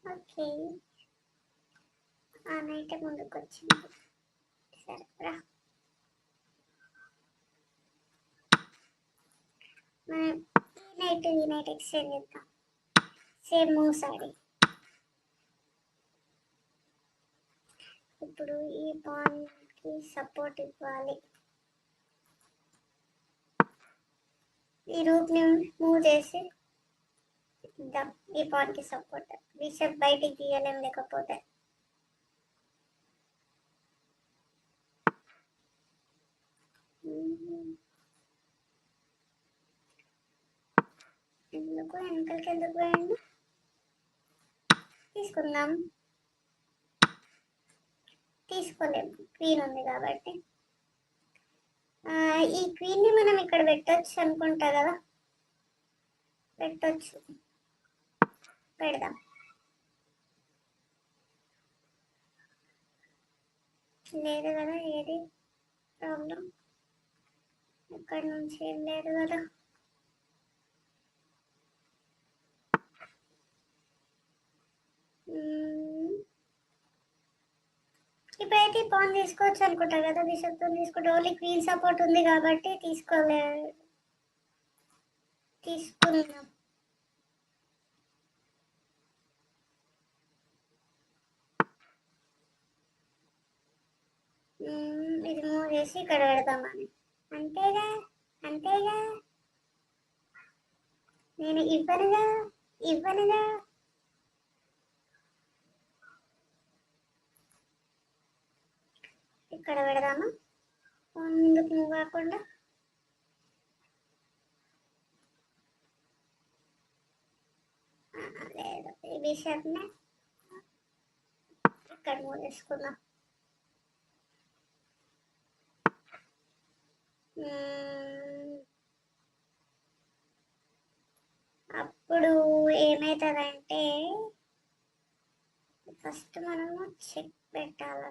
ఓకే, ఆ నైట్ ముందుకు వచ్చింది. సరే రా, మనం ఈ నైట్ ఎక్స్చేంజ్ చేద్దాం. సేమ్ మూవ్స్ ఆడి ఇప్పుడు ఈ పాన్కి సపోర్ట్ ఇవ్వాలి. ఈ రూట్ని మూవ్ చేసి ఇద్దాం ఈ పాన్కి సపోర్ట్. బిషప్ బయటికి తీయలేం లేకపోతే. ఎందుకు వెనకలకి ఎందుకు పోయండి, తీసుకుందాం. తీసుకోలేము, క్వీన్ ఉంది కాబట్టి. ఈ క్వీన్ని మనం ఇక్కడ పెట్టొచ్చు అనుకుంటా కదా, పెట్టొచ్చు, పెడదాం. లేదు కదా, ఏది ప్రాబ్లం? ఇక్కడ నుంచి ఏం లేదు కదా. ఇప్పుడైతే పాన్ తీసుకోవచ్చు అనుకుంటా కదా, బిషప్తో తీసుకుంటే. ఓన్లీ క్వీన్ సపోర్ట్ ఉంది కాబట్టి తీసుకుందాం. ఇది మూవ్ చేసి ఇక్కడ పెడదామని. అంతేగా అంతేగా, నేను ఇవ్వనుగా ఇవ్వనుగా. ఇక్కడ పెడదామా ముందుకు మూవ్ కాకుండా. లేదు, ఈ బిషప్ని ఇక్కడ మూవ్ చేసుకుందాం.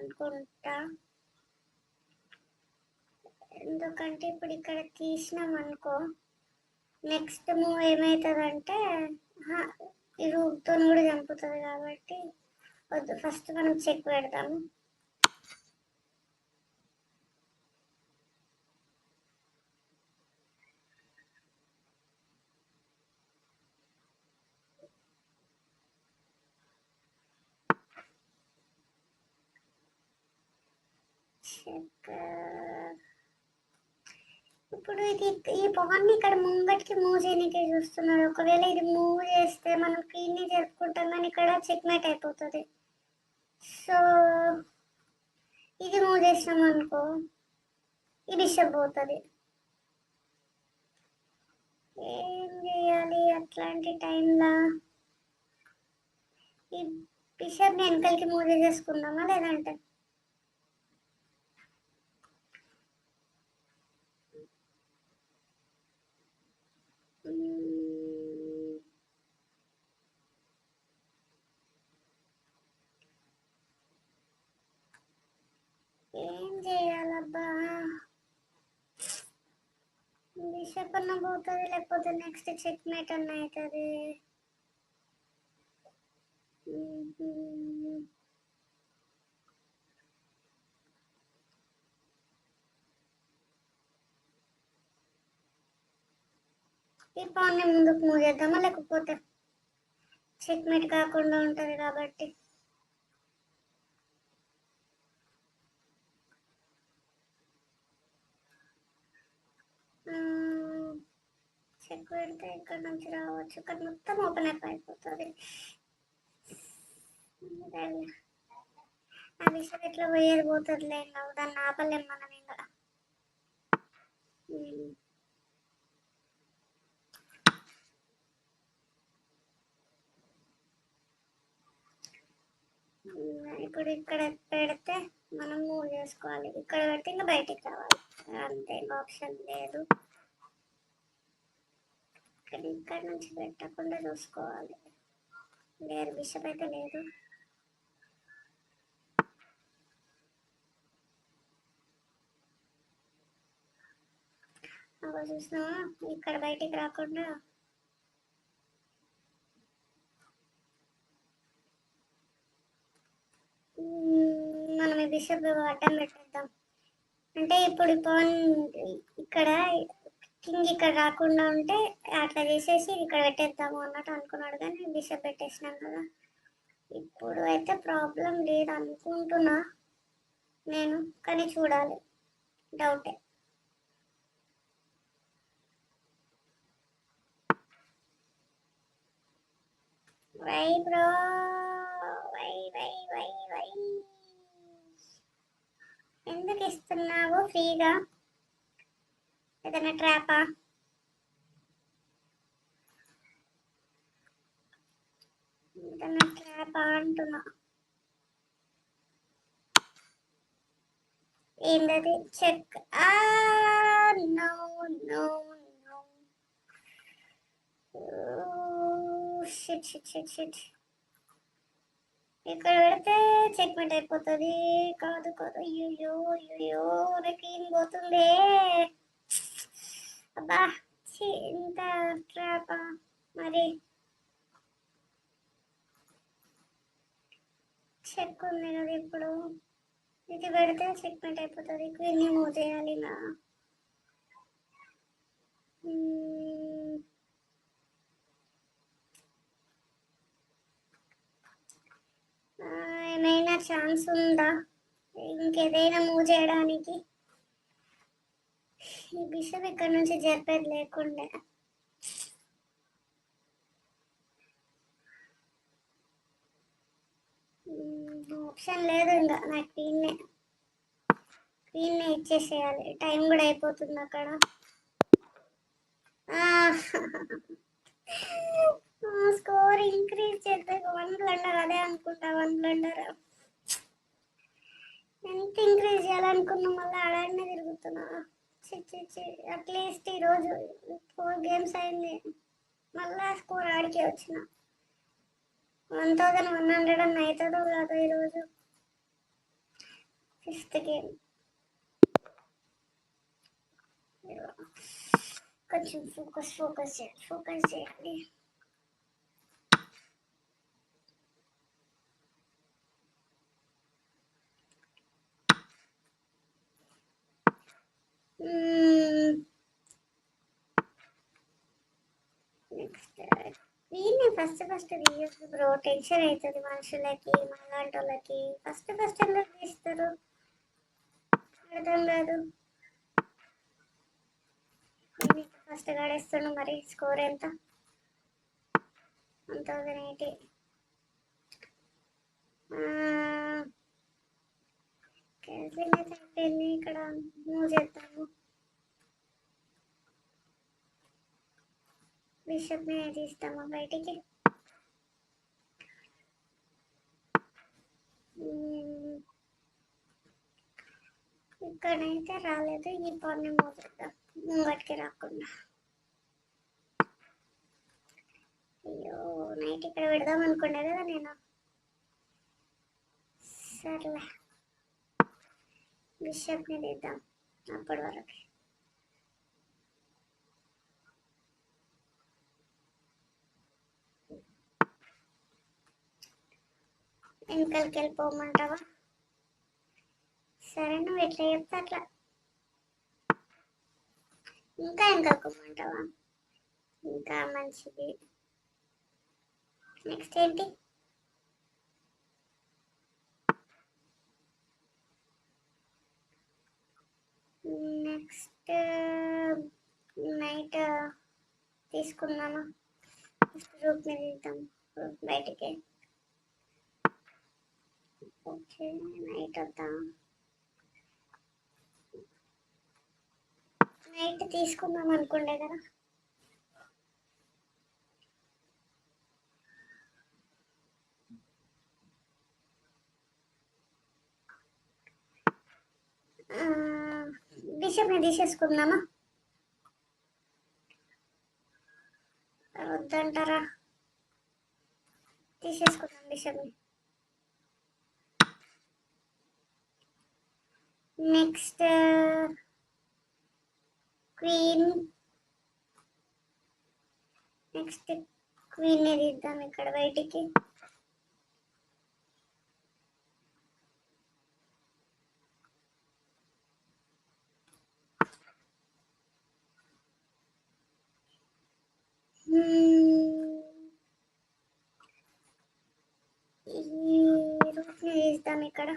అనుకుంటా. ఎందుకంటే ఇప్పుడు ఇక్కడ తీసినాం అనుకో, నెక్స్ట్ మూవ్ ఏమవుతుందంటే ఈ రూట్తో కూడా చంపుతుంది కాబట్టి వద్దు. ఫస్ట్ మనం చెక్ పెడతాము. చెక్. ఇప్పుడు ఇది ఈ పాన్ని ఇక్కడ ముంగటికి మూవ్ చేయడానికి చూస్తున్నాడు. ఒకవేళ ఇది మూవ్ చేస్తే మనం క్వీన్ని జరుపుకుంటాం, కానీ ఇక్కడ చెక్మేట్ అయిపోతుంది. సో ఇది మూవ్ చేసినాం అనుకో, ఈ బిషప్ పోతుంది. ఏం చేయాలి అట్లాంటి టైంలో? ఈ బిషప్ని వెనకలికి మూవ్ చేసేసుకుందామా లేదంటే? ఏం చేయాలబ్బా? బిషప్ అన్న పోతుంది, లేకపోతే నెక్స్ట్ చెక్ మేట్ అన్న అవుతుంది. ఈ పాన్ని ముందుకు మూవ్ చేద్దామా, లేకపోతే చెక్ మేట్ కాకుండా ఉంటుంది కాబట్టి చెక్ పెడితే ఇక్కడ నుంచి రావచ్చు, కానీ మొత్తం ఓపెన్ అప్ అయిపోతుంది. ఆ విషయం ఎట్లా పోయేది పోతుందిలే, ఇంకా దాన్ని ఆపలేం మనం ఇంకా. ఇప్పుడు ఇక్కడ పెడితే మనం మూవ్ చేసుకోవాలి, ఇక్కడ పెడితే ఇంకా బయటికి రావాలి, అంతే, ఆప్షన్ లేదు. ఇక్కడ నుంచి పెట్టకుండా చూసుకోవాలి. లేదు, బిషప్ అయితే లేదు. అలా చూసినావా, ఇక్కడ బయటికి రాకుండా మనం ఈ బిషప్ అడ్డం పెట్టేద్దాం. అంటే ఇప్పుడు పాన్ ఇక్కడ కింగ్ ఇక్కడ రాకుండా ఉంటే అట్లా చేసేసి ఇక్కడ పెట్టేద్దాము అన్నట్టు అనుకున్నాడు, కానీ బిషప్ పెట్టేసినాం కదా. ఇప్పుడు అయితే ప్రాబ్లం లేదు అనుకుంటున్నా నేను, కానీ చూడాలి, డౌటే. Why bro, why why why why ఎందుకు ఇస్తున్నావు ఫ్రీగా? ఏదైనా ట్రాపా? ఏదైనా ట్రాపా అంటున్నా. ఏంటది? Check. No no no, shit shit shit shit. ఇక్కడ పెడితే చెక్మెంట్ అయిపోతుంది. కాదు కాదు, అయ్యో అయ్యో, నాకు ఏం పోతుంది. అబ్బా, ఇంత ట్రాపా మరి. చెక్ ఉంది కదా, ఇప్పుడు ఇది పెడితే చెక్మెంట్ అయిపోతుంది. క్వీన్ని మూవ్ చేయాలి నా. ఏమైనా ఛాన్స్ ఉందా ఇంకేదైనా మూవ్ చేయడానికి? ఈ బిషప్ ఇక్కడ నుంచి జరిపేది లేకుండే. ఆప్షన్ లేదు ఇంకా, నాకు క్వీన్నే ఇచ్చేసేయాలి. టైం కూడా అయిపోతుంది అక్కడ. స్కోర్ ఇంక్రీజ్ చేస్తే 1 బ్లండర్, అదే అనుకుంటా 1 బ్లండర్. ఎంత ఇంక్రీజ్ చేయాలనుకున్నా మళ్ళీ ఆడాడనే తిరుగుతున్నా. అట్లీస్ట్ ఈరోజు 4 గేమ్స్ అయింది, మళ్ళా స్కోర్ ఆడికే వచ్చిన. 1100 అన్న అవుతుందో కాదో ఈరోజు. ఫిఫ్త్ గేమ్ కొంచెం ఫోకస్ చేయండి. నెక్స్ట్ వీడిని ఫస్ట్ తీయచ్చు బ్రో, టెన్షన్ అవుతుంది మనుషులకి, మనలాంటి వాళ్ళకి. ఫస్ట్ ఎందుకు తీస్తారు అర్థం కాదు. ఫస్ట్ గాడేస్తాను. మరి స్కోర్ ఎంత? 1080. క్యాన్సిలింగ్ అయితే అయిపోయింది. ఇక్కడ మూవ్ చేద్దాము. బిషప్ని తీస్తాము బయటికి. ఇక్కడైతే రాలేదు. ఈ పాన్ని మూవ్ చేద్దాం ముంగటికి రాకుండా. అయ్యో, నైట్ ఇక్కడ పెడదాం అనుకున్నా కదా నేను. సర్లే, బిషప్ని తీద్దాం అప్పటి వరకు. వెనకాలకి వెళ్ళిపోమంటావా? సరే, నువ్వు ఎట్లా చెప్తా అట్లా. ఇంకా వెనకాలకోమంటావా? ఇంకా మంచిది. నెక్స్ట్ ఏంటి? నెక్స్ట్ నైట్ తీసుకున్నాను. రూట్ మీద ఇద్దాం, రూట్ బయటికి. ఓకే, నైట్ వద్దాం. నైట్ తీసుకుందాం అనుకుండే కదా. బిషప్ని తీసేసుకుందామా? వద్దంటారా? తీసేసుకుందాం బిషప్ని. Next queen. నెక్స్ట్ క్వీన్ తీద్దాం ఇక్కడ బయటికి. ఈ రూట్ని తీద్దాం ఇక్కడ.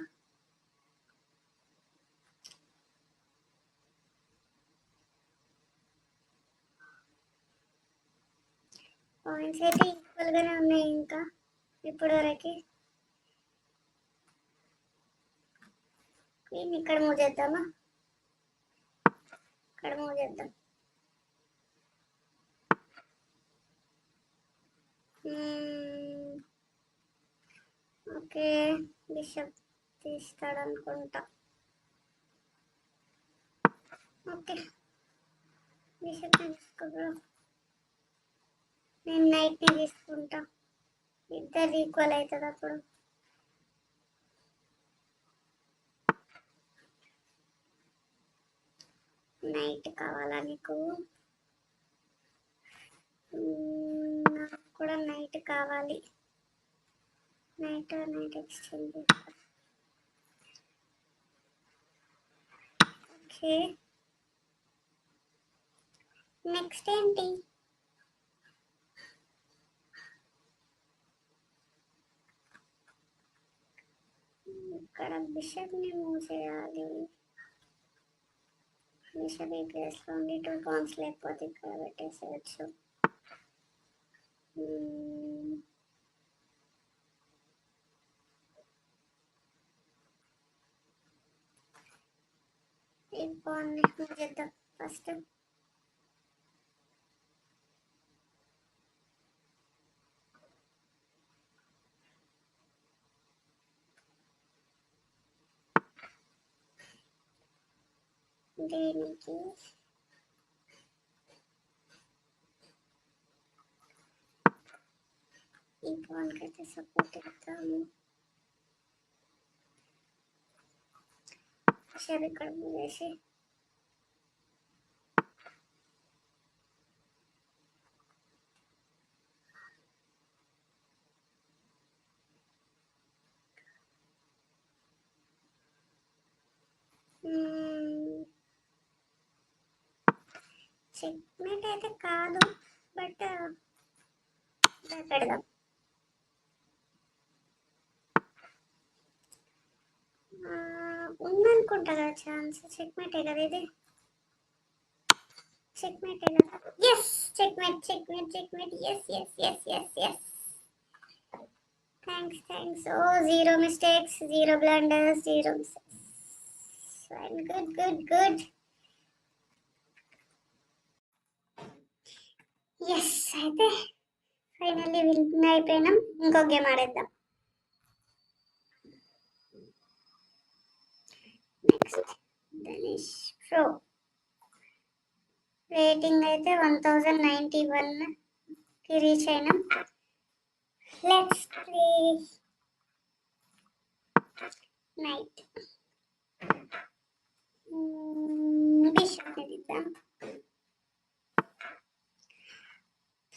పాయింట్స్ అయితే ఈక్వల్గానే ఉన్నాయి ఇంకా ఇప్పటి వరకు. క్వీన్ ఇక్కడ మూవ్ చేద్దామా? ఇక్కడ మూవ్ చేద్దాం. ఓకే, బిషప్ తీస్తాడనుకుంటా. ఓకే, బిషప్ తీసుకో. నేను నైట్ని తీసుకుంటా. ఇద్దరు ఈక్వల్ అవుతుంది అప్పుడు. నైట్ కావాలా నీకు? నాకు కూడా నైట్ కావాలి. Night exchange. ఓకే, నెక్స్ట్ ఏంటి? ఇక్కడ బిషప్ని మూవ్ చేయాలి. బిషప్ ఈ ప్లేస్లో ఉండి 2 పౌన్స్ లేకపోతే ఇక్కడ పెట్టేసేయచ్చు. ఈ పాన్ని మూవ్ చేద్దాం ఫస్ట్. దీనికి ఈ పాన్కి అయితే సపోర్ట్ ఇద్దాము. సరే ఇక్కడ మూసేసి చెక్మేట్ అయితే కాదు, బట్ పెడదాం. ఉందనుకుంటా కదా ఛాన్స్. చెక్మేటే కదా ఇది, చెక్మేటే కదా. Yes, checkmate checkmate checkmate. Yes yes yes yes yes. Thanks thanks. Oh zero mistakes, zero blunders, zero mistakes. Good good good. Yes, అయితే ఫైనల్లీ విన్ అయిపోయినాం. ఇంకో గేమ్ ఆడేద్దాం. Next Dhanush pro. రేటింగ్ అయితే 1091కి రీచ్ అయినాం. Let's play knight. బిషప్ ఇద్దాం.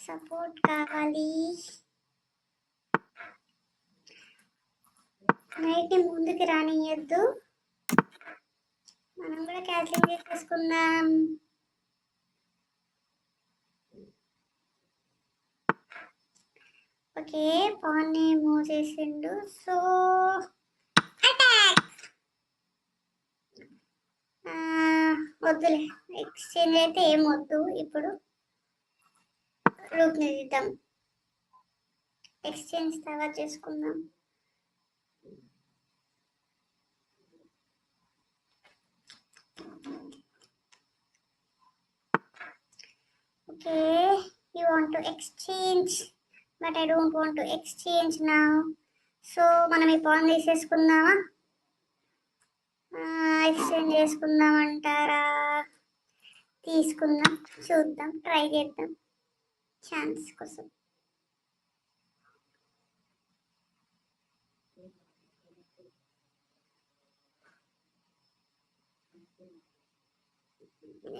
Support కావాలి. Knight ని ముందుకు రానియద్దు. మనం కూడా క్యాన్సిల్ చేసేసుకుందాం. ఓకే, పాన్ ని మూవ్ చేసిండు. So attack. వద్దులే, ఎక్స్చేంజ్ అయితే ఏం వద్దు. ఇప్పుడు రూప్ ని దిద్దాం. ఎక్స్చేంజ్ తర్వాత చేసుకుందాం. Okay, you want to exchange, but I don't want to exchange now. So మనం ఈ పాన్ తీసేసుకుందామా? ఎక్స్చేంజ్ చేసుకుందామంటారా? తీసుకుందాం, చూద్దాం, ట్రై చేద్దాం ఛాన్స్ కోసం.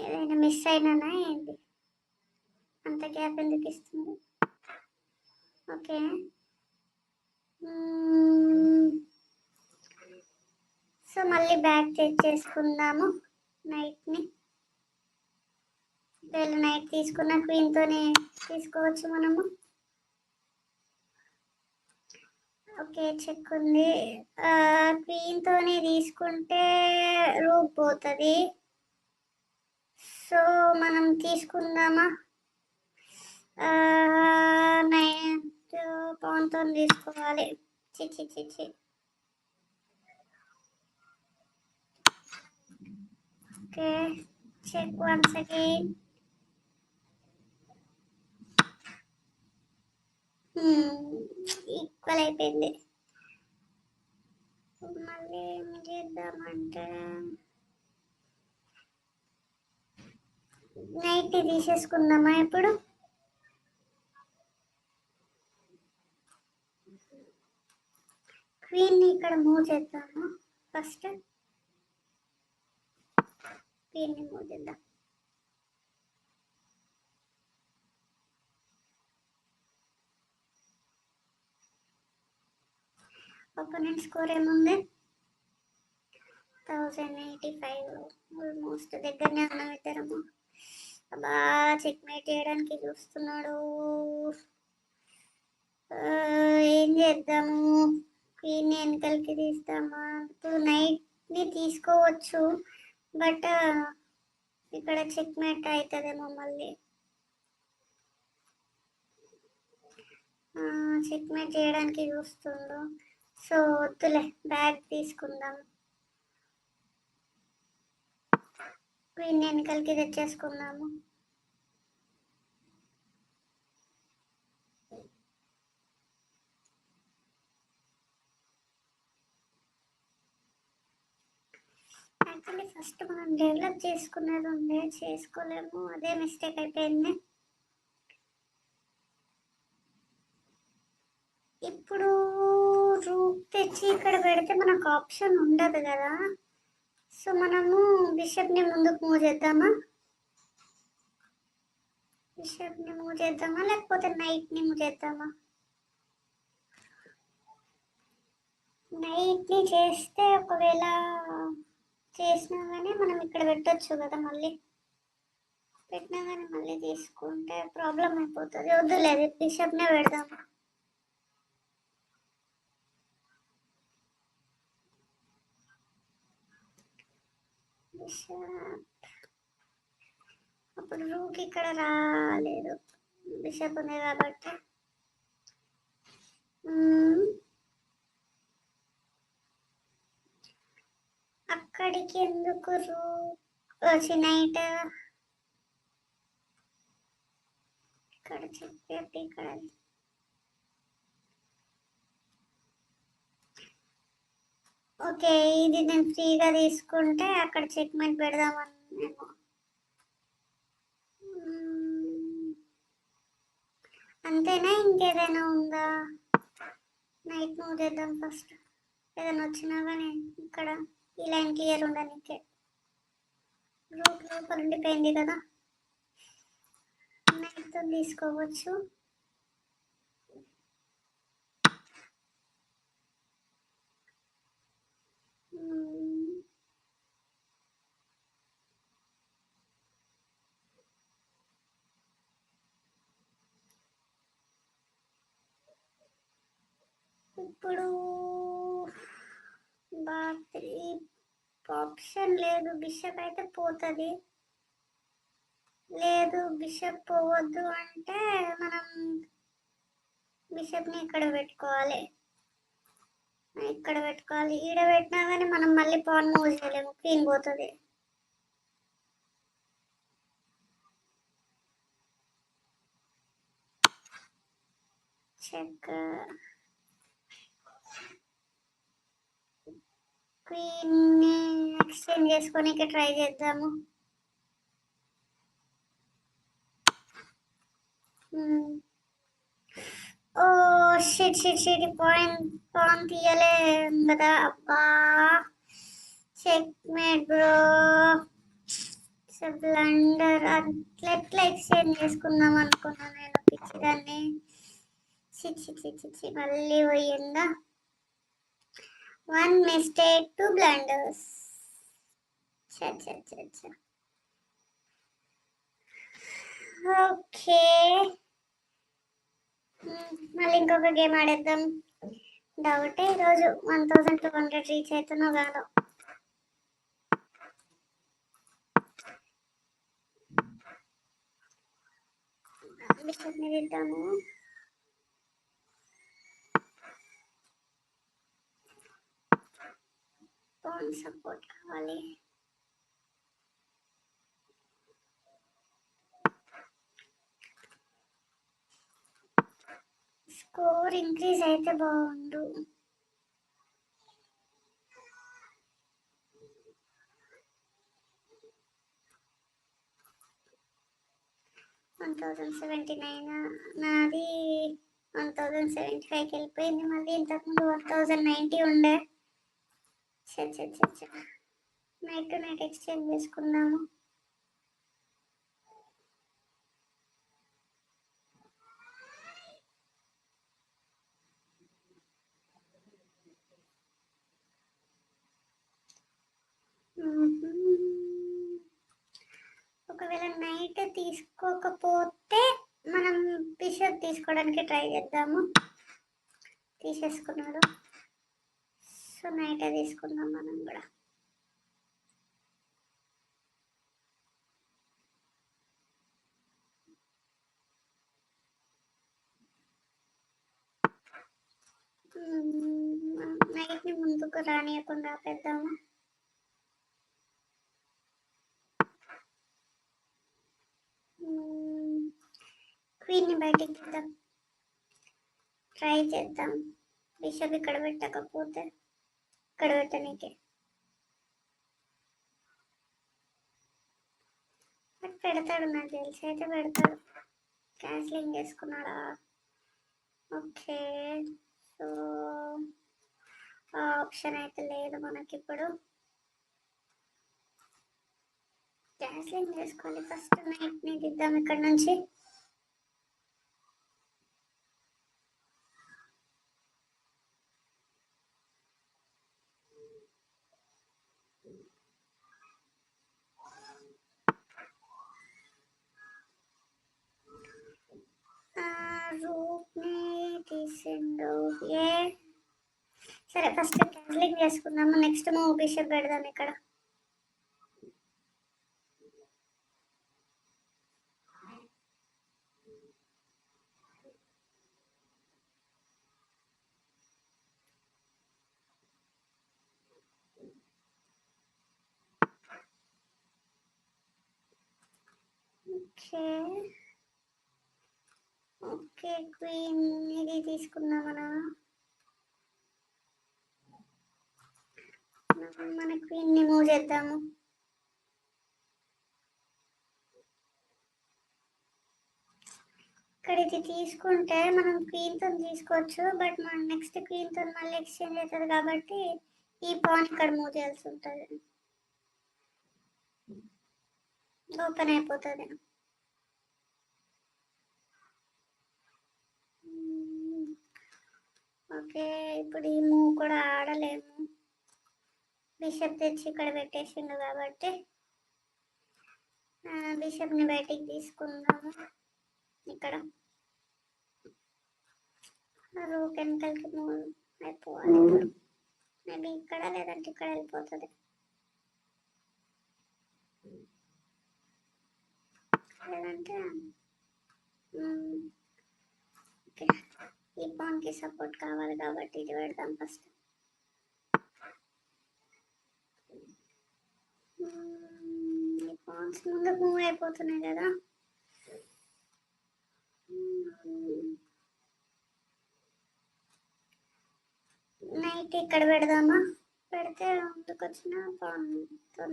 ఏదైనా మిస్ అయినానా ఏంటి? అంత గ్యాప్ ఎందుకు ఇస్తుంది? ఓకే, సో మళ్ళీ బ్యాక్ తెచ్చేసుకుందాము నైట్ని. వీళ్ళు నైట్ తీసుకున్న క్వీన్తోనే తీసుకోవచ్చు మనము. ఓకే, చెక్ ఉంది. క్వీన్తోనే తీసుకుంటే రూప్ పోతుంది. సో మనం తీసుకుందామా? నైట్ పాన్తో తీసుకోవాలి. చిచ్చి చిచ్చి. Okay, check once again. Equal అయిపోయింది. మళ్ళీ ఏం చేద్దామంటే నైట్ తీసేసుకుందామా? ఇప్పుడు క్వీన్ ని ఇక్కడ మూవ్ చేద్దాము. ఫస్ట్ క్వీన్ ని మూవ్ చేద్దాం. ఒపోనెంట్ స్కోర్ ఏముంది? 1085. ఆల్మోస్ట్ దగ్గరనే ఉన్నాం ఇద్దరము. అబ్బా, చెక్మేట్ చేయడానికి చూస్తున్నాడు. ఏం చేద్దాము? క్వీన్ ని వెనకలికి తీస్తామా? ఇప్పుడు నైట్ ని తీసుకోవచ్చు, బట్ ఇక్కడ చెక్మేట్ అవుతుందేమో మళ్ళీ. చెక్మేట్ చేయడానికి చూస్తుండు. సో వద్దులే, బ్యాగ్ తీసుకుందాం. క్వీన్ వెనకలికి తెచ్చేసుకుందాము. యాక్చువల్లీ ఫస్ట్ మనం డెవలప్ చేసుకునేది ఉండే, చేసుకోలేము. అదే మిస్టేక్ అయిపోయింది. ఇప్పుడు రూప్ తెచ్చి ఇక్కడ పెడితే మనకు ఆప్షన్ ఉండదు కదా. సో మనము బిషప్ని ముందుకు మూవ్ చేద్దామా? బిషప్ని మూవ్ చేద్దామా లేకపోతే నైట్ని మూవ్ చేద్దామా? నైట్ని చేస్తే ఒకవేళ చేసినా కానీ మనం ఇక్కడ పెట్టచ్చు కదా, మళ్ళీ పెట్టినా కానీ మళ్ళీ తీసుకుంటే ప్రాబ్లం అయిపోతుంది. వద్దులేదు, బిషప్నే పెడదాం. అప్పుడు రూక్ ఇక్కడ రాలేదు, బిషప్ ఉంది కాబట్టి. అక్కడికి ఎందుకు రూక్ నైట్ ఇక్కడ చెప్పేటి ఇక్కడ ఓకే. ఇది నేను ఫ్రీగా తీసుకుంటే అక్కడ చెక్మెంట్ పెడదామని నేను. అంతేనా, ఇంకేదైనా ఉందా? నైట్ మూవ్ చేద్దాం ఫస్ట్. ఏదైనా వచ్చినా కానీ ఇక్కడ ఈ లైన్ క్లియర్ ఉండడానికే. రూట్ లోపల ఉండిపోయింది కదా, నైట్తో తీసుకోవచ్చు. ఇప్పుడు ఆప్షన్ లేదు, బిషప్ అయితే పోతుంది. లేదు బిషప్ పోవద్దు అంటే మనం బిషప్ని ఇక్కడ పెట్టుకోవాలి. ఇక్కడ పెట్టుకోవాలి. ఈడ పెట్టినా కానీ మనం మళ్ళీ పాన్ మూవ్ చేయలేము, క్వీన్ పోతుంది. చెక్. క్వీన్ని ఎక్స్చేంజ్ చేసుకోనికి ట్రై చేద్దాము. Oh shit shit shit, pawn తీయలే కదా. అబ్బా, చెక్ మేట్ బ్రో, బ్లండర్. అట్లా ఎక్స్చేంజ్ చేసుకుందాం అనుకున్నా నేను, పిచ్చిదాన్ని. చిచ్చి మళ్ళీ పోయిందా. 1 mistake 2 blunders. ఓకే, మళ్ళీ ఇంకొక గేమ్ ఆడేద్దాం. డౌటే ఈరోజు 1200 రీచ్ అవుతున్నా కాదు. బిషప్ని తిద్దాము. పాన్ సపోర్ట్ కావాలి. స్కోర్ ఇంక్రీజ్ అయితే బాగుండు. నాది 1075కి వెళ్ళిపోయింది. మళ్ళీ ఇంతకుముందు 1090 ఉండే. నైట్ టు నైట్ ఎక్స్చేంజ్ చేసుకున్నాము. ఒకవేళ నైట్ తీసుకోకపోతే మనం బిషప్ తీసుకోవడానికి ట్రై చేద్దాము. తీసేసుకున్నాడు, సో నైట్ తీసుకుందాం మనం కూడా. నైట్ని ముందుకు రానియకుండా ఆపేద్దాము. క్వీన్ని బయటికి తీద్దాం, ట్రై చేద్దాం. బిషప్ ఇక్కడ పెట్టకపోతే ఇక్కడ పెట్టనీకి. పెడతాడు, నాకు తెలిసి అయితే పెడతాడు. క్యాన్సిలింగ్ చేసుకున్నాడా? ఓకే, సో ఆప్షన్ అయితే లేదు మనకి ఇప్పుడు. క్యాన్సిలింగ్ చేసుకోవాలి. ఫస్ట్ నైట్ ని దిద్దాం ఇక్కడ నుంచి. రూట్ ని తీసిండు. ఏ సరే ఫస్ట్ క్యాన్సిలింగ్ చేసుకుందాము. నెక్స్ట్ మూవ్ బిషప్ పెడదాం ఇక్కడ. ఓకే ఓకే క్వీన్ ఇది తీసుకుందాం. మన క్వీన్ ని మూవ్ చేద్దాము. ఇక్కడ ఇది తీసుకుంటే మనం క్వీన్ తో తీసుకోవచ్చు, బట్ మనం నెక్స్ట్ క్వీన్ తో మళ్ళీ ఎక్స్చేంజ్ అవుతుంది కాబట్టి ఈ పాన్ ఇక్కడ మూవ్ చేయాల్సి ఉంటుంది. ఓపెన్ అయిపోతుంది. ఓకే ఇప్పుడు ఈ మూవ్ కూడా ఆడలేము. బిషప్ తెచ్చి ఇక్కడ పెట్టేసిండు కాబట్టి బిషప్ ని బయటికి తీసుకుందాము. ఇక్కడ రూక్ వెనకలకి మూవ్ అయిపోవాలి. మేబీ ఇక్కడ లేదంటే ఇక్కడ వెళ్ళిపోతుంది. లేదంటే ఓకే ఈ పాన్ కి సపోర్ట్ కావాలి కాబట్టి ఇది పెడదాం ఫస్ట్. ఈ పాన్స్ ముందు మూవ్ అయిపోతున్నాయి కదా. నైట్ ఇక్కడ పెడదామా? పెడితే ముందుకు వచ్చిన పాన్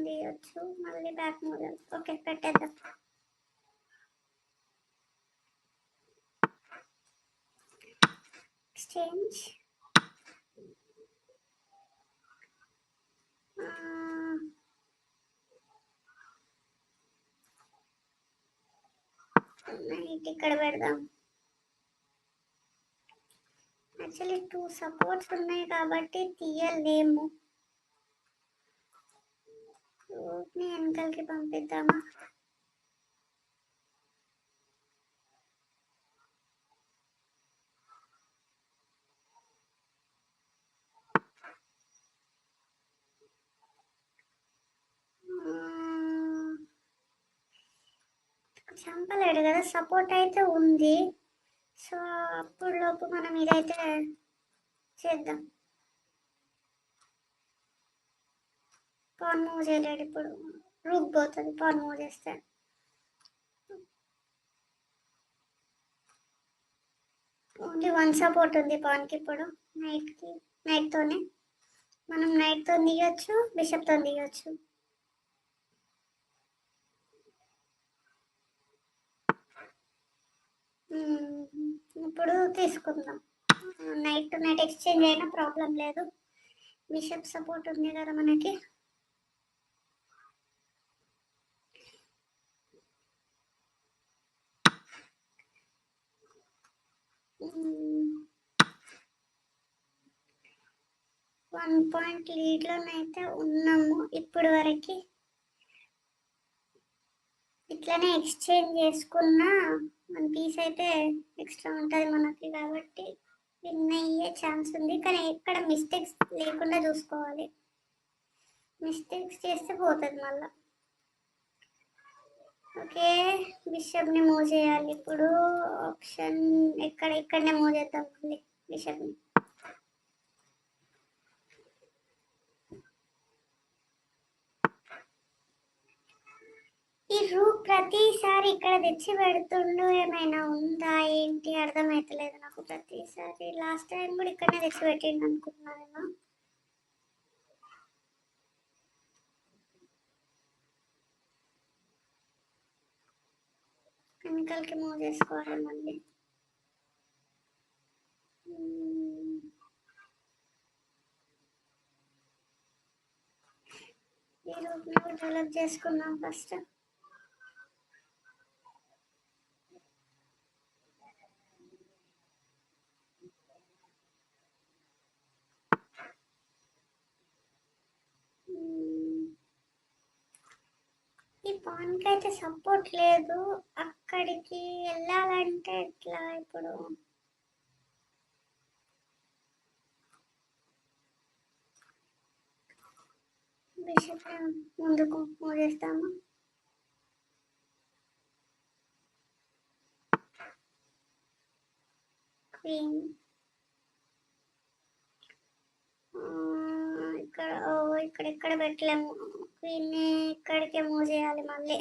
తీయచ్చు, మళ్ళీ బ్యాక్ మూవ్ చేయాలి. ఓకే పెట్టేద్దాం. ఎక్స్చేంజ్. నైట్ ఇక్కడ పెడదాం. యాక్చువల్లీ 2 సపోర్ట్స్ ఉన్నాయి కాబట్టి తీయలేము. రూట్ని వెనకలకి పంపిద్దామా? చంపలేడు కదా, సపోర్ట్ అయితే ఉంది. సో అప్పుడు లోపు మనం ఇదైతే చేద్దాం. పాన్ మూవ్ చేయలేడు ఇప్పుడు. రూక్ పోతుంది పాన్ మూవ్ చేస్తే. ఓన్లీ 1 సపోర్ట్ ఉంది పాన్కి ఇప్పుడు. నైట్తోనే మనం నైట్తో తీయచ్చు, బిషప్తో తీయచ్చు. ఇప్పుడు తీసుకుందాం. నైట్ టు నైట్ ఎక్స్చేంజ్ అయినా ప్రాబ్లం లేదు. బిషప్ సపోర్ట్ ఉంది కదా మనకి. వన్ పాయింట్ లీడ్లోనైతే ఉన్నాము ఇప్పటి వరకు. ఇట్లానే ఎక్స్చేంజ్ చేసుకున్న మన పీస్ అయితే ఎక్స్ట్రా ఉంటుంది మనకి కాబట్టి విన్ అయ్యే ఛాన్స్ ఉంది. కానీ ఎక్కడ మిస్టేక్స్ లేకుండా చూసుకోవాలి. మిస్టేక్స్ చేస్తే పోతుంది మళ్ళా. ఓకే బిషప్ని మూవ్ చేయాలి ఇప్పుడు. ఆప్షన్ ఇక్కడనే మూవ్ చేద్దాం మళ్ళీ బిషప్ని. ఈ రూక్ ప్రతిసారి ఇక్కడ తెచ్చి పెడుతుండు. ఏమైనా ఉందా ఏంటి అర్థమైతలేదు నాకు. ప్రతిసారి లాస్ట్ టైం కూడా ఇక్కడనే తెచ్చి పెట్టిండు అనుకున్నాను. వెనకాలకి మూవ్ చేసుకోవాలి మళ్ళీ. ఈ రూట్ని డెవలప్ చేసుకున్నాం ఫస్ట్. పాన్కి అయితే సపోర్ట్ లేదు. అక్కడికి వెళ్ళాలంటే ఎట్లా ఇప్పుడు? బిషప్ ముందుకు మూవ్ చేస్తాము. క్వీన్ ఇక్కడ ఇక్కడ ఎక్కడ పెట్టలేము. క్వీన్ ఇక్కడికే మూవ్ చేయాలి. మళ్ళీ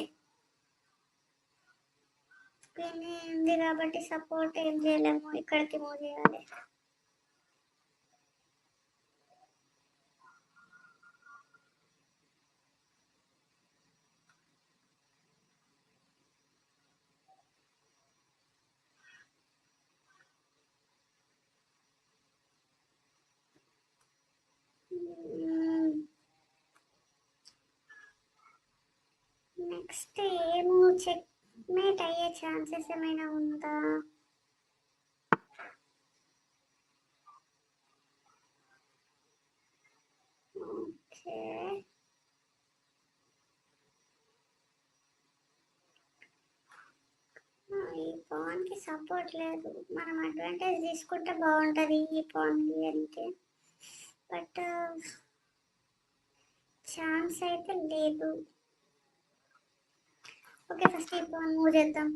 క్వీన్ ఉంది కాబట్టి సపోర్ట్ ఏం చేయలేము, ఇక్కడికి మూవ్ చేయాలి. నెక్స్ట్ ఏమో చెక్ మేట్ అయ్యే ఛాన్సెస్ ఏమైనా ఉందా? ఓకే, ఈ పాన్ కి సపోర్ట్ లేదు. మనం అడ్వాంటేజ్ తీసుకుంటే బాగుంటది ఈ పాన్ అంటే, బట్ ఛాన్స్ అయితే లేదు. ఓకే, ఫస్ట్ ఈ పాన్ మూవ్ చేద్దాం.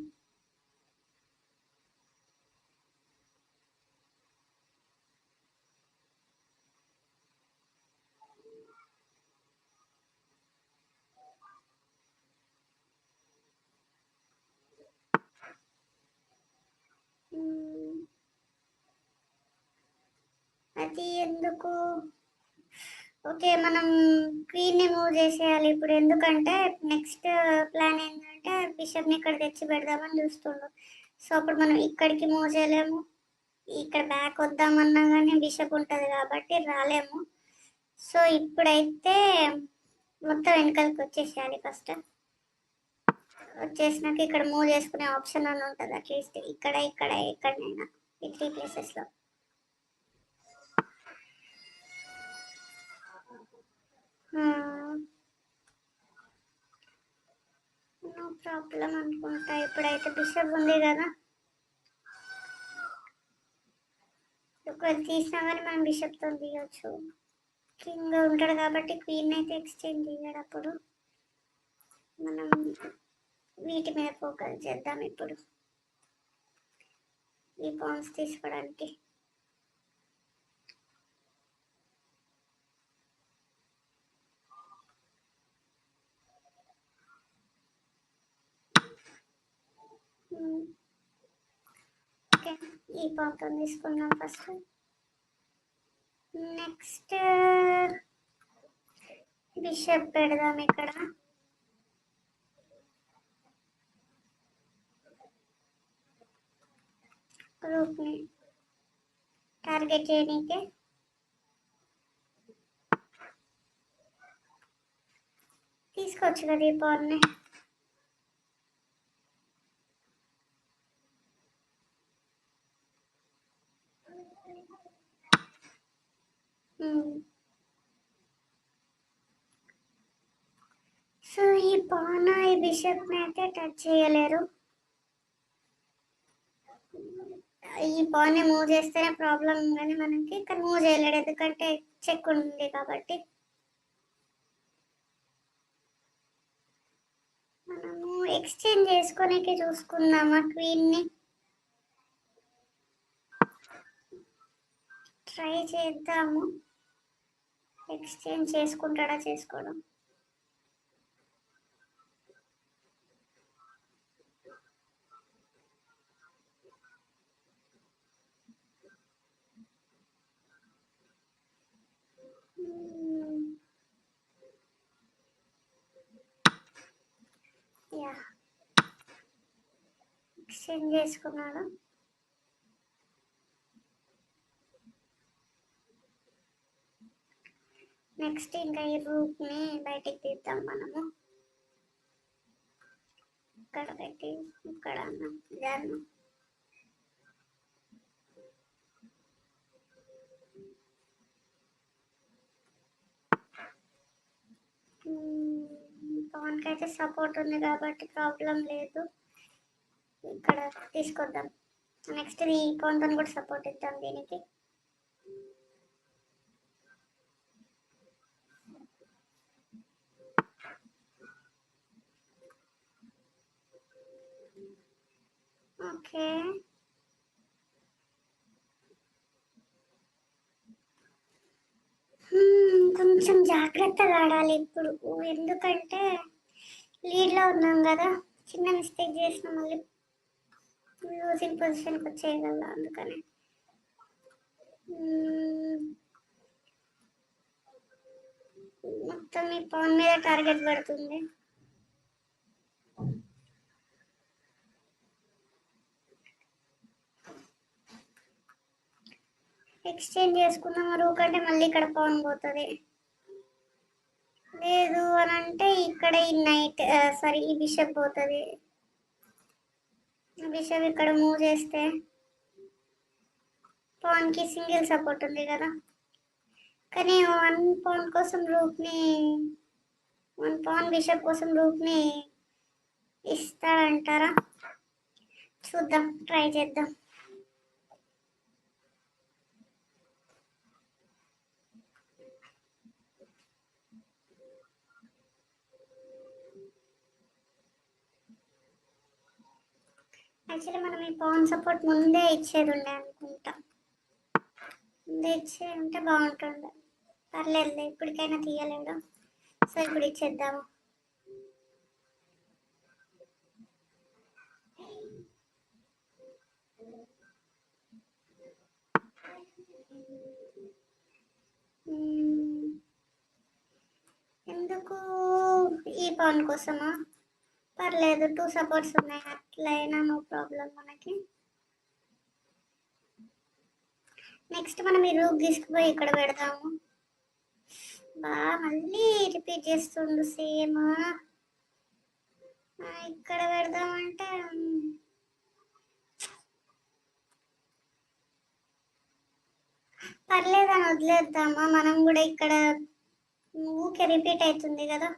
అది ఎందుకు? ఓకే, మనం క్వీన్ని మూవ్ చేసేయాలి ఇప్పుడు. ఎందుకంటే నెక్స్ట్ ప్లాన్ ఏంటంటే బిషప్ని ఇక్కడ తెచ్చి పెడదామని చూస్తుండు. సో అప్పుడు మనం ఇక్కడికి మూవ్ చేయలేము, ఇక్కడ బ్యాక్ వద్దామన్నా కానీ బిషప్ ఉంటుంది కాబట్టి రాలేము. సో ఇప్పుడైతే మొత్తం వెనకాలకి వచ్చేసేయాలి. ఫస్ట్ వచ్చేసినాక ఇక్కడ మూవ్ చేసుకునే ఆప్షన్ అని ఉంటుంది, అట్లీస్ట్ ఇక్కడ ఇక్కడ ఎక్కడైనా ఈ 3 ప్లేసెస్లో. నో ప్రాబ్లం అనుకుంటా. ఇప్పుడైతే బిషప్ ఉంది కదా, ఒకవేళ తీసినా కానీ మనం బిషప్తో తీయచ్చు. కింగ్ ఉంటాడు కాబట్టి క్వీన్ అయితే ఎక్స్చేంజ్ చేయడప్పుడు మనం వీటి మీద ఫోకస్ చేద్దాం ఇప్పుడు, ఈ పాన్స్ తీసుకోవడానికి. ఓకే, ఈ పాన్తో తీసుకున్నాం ఫస్ట్. నెక్స్ట్ బిషప్ పెడదాం ఇక్కడ. రూప్ని టార్గెట్ చేయడానికి తీసుకోవచ్చు కదా ఈ పాన్ని. సో ఈ పాన్ ఈ బిషప్ని అయితే టచ్ చేయలేరు. ఈ పాన్ని మూవ్ చేస్తేనే ప్రాబ్లం, కానీ మనకి ఇక్కడ మూవ్ చేయలేడు ఎందుకంటే చెక్ ఉంది కాబట్టి. మనము ఎక్స్చేంజ్ చేసుకోనికి చూసుకుందామా క్వీన్ని? ట్రై చేద్దాము. ఎక్స్చేంజ్ చేసుకుంటాడా చేసుకోవడం. యా, ఎక్స్చేంజ్ చేసుకున్నాడు. నెక్స్ట్ ఇంకా ఈ రూట్ని బయటికి తీద్దాం మనము. ఇక్కడ పెట్టి ఇక్కడ దాన్ని పవన్కి అయితే సపోర్ట్ ఉంది కాబట్టి ప్రాబ్లం లేదు. ఇక్కడ తీసుకొద్దాం. నెక్స్ట్ ఈ పవన్తో కూడా సపోర్ట్ ఇద్దాం దీనికి. ఓకే, కొంచెం జాగ్రత్తగా ఆడాలి ఇప్పుడు, ఎందుకంటే లీడ్లో ఉన్నాం కదా. చిన్న మిస్టేక్ చేసిన మళ్ళీ లూజింగ్ పొజిషన్కి వచ్చేయగల, అందుకని మొత్తం ఈ పవన్ మీద టార్గెట్ పడుతుంది. ఎక్స్చేంజ్ చేసుకుందాం రూక్ అంటే మళ్ళీ ఇక్కడ పవన్ పోతుంది. లేదు అని అంటే ఇక్కడ ఈ నైట్ సారీ ఈ బిషప్ పోతుంది. బిషప్ ఇక్కడ మూవ్ చేస్తే పవన్కి సింగిల్ సపోర్ట్ ఉంది కదా. కానీ 1 పవన్ కోసం రూక్ని 1 పవన్ బిషప్ కోసం రూక్ని ఇస్తాడంటారా? చూద్దాం, ట్రై చేద్దాం. యాక్చువల్లీ మనం ఈ పవన్ సపోర్ట్ ముందే ఇచ్చేది ఉండే అనుకుంటా. ముందే ఇచ్చే ఉంటే బాగుంటుండే. పర్లేదు, ఇప్పటికైనా తీయలేడు. సో ఇప్పుడు ఇచ్చేద్దాము. ఎందుకు ఈ పవన్ కోసమా? పర్లేదు, 2 సపోర్ట్స్ ఉన్నాయి, అట్లయినా నో ప్రాబ్లం మనకి. నెక్స్ట్ మనం ఈ రూక్ తీసుకుపోయి ఇక్కడ పెడదాము. మళ్ళీ రిపీట్ చేస్తుండు సేమ్. ఇక్కడ పెడదామంటే పర్లేదని వదిలేద్దామా? మనం కూడా ఇక్కడ ఊకే రిపీట్ అవుతుంది కదా,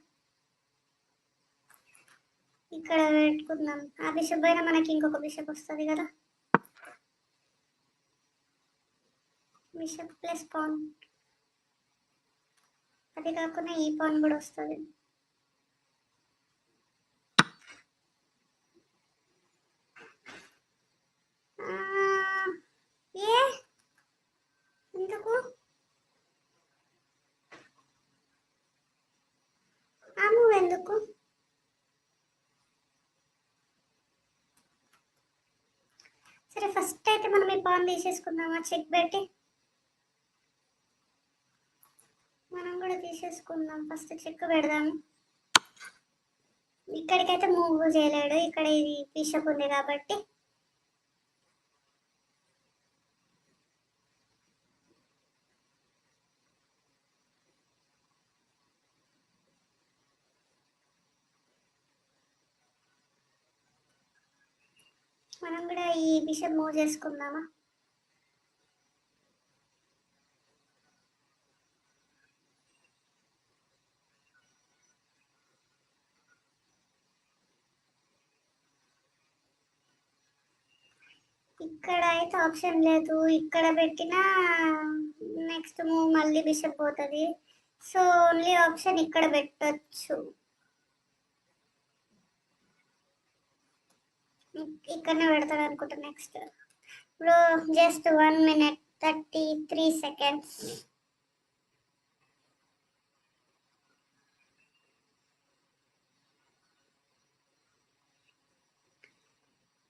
ఇక్కడ పెట్టుకుందాం. ఆ బిషప్ పైన మనకి ఇంకొక బిషప్ వస్తుంది కదా. బిషప్ ప్లస్ పాన్, అది కాకుండా ఈ పాన్ కూడా వస్తుంది. ఎందుకు ఆ మూవ్ ఎందుకు? సరే, ఫస్ట్ అయితే మనం ఈ పాన్ తీసేసుకుందామా? చెక్ పెట్టి మనం కూడా తీసేసుకుందాం. ఫస్ట్ చెక్ పెడదాము. ఇక్కడికైతే మూవ్ చేయలేడు, ఇక్కడ ఇది బిషప్ ఉంది కాబట్టి. మనం కూడా ఈ బిషప్ మూవ్ చేసుకుందామా? ఇక్కడ అయితే ఆప్షన్ లేదు, ఇక్కడ పెట్టినా నెక్స్ట్ మూవ్ మళ్ళీ బిషప్ పోతుంది. సో ఓన్లీ ఆప్షన్ ఇక్కడ పెట్టచ్చు. ఇక్కడనే పెడతాడు అనుకుంటా. Next bro, just 1 minute 33 seconds.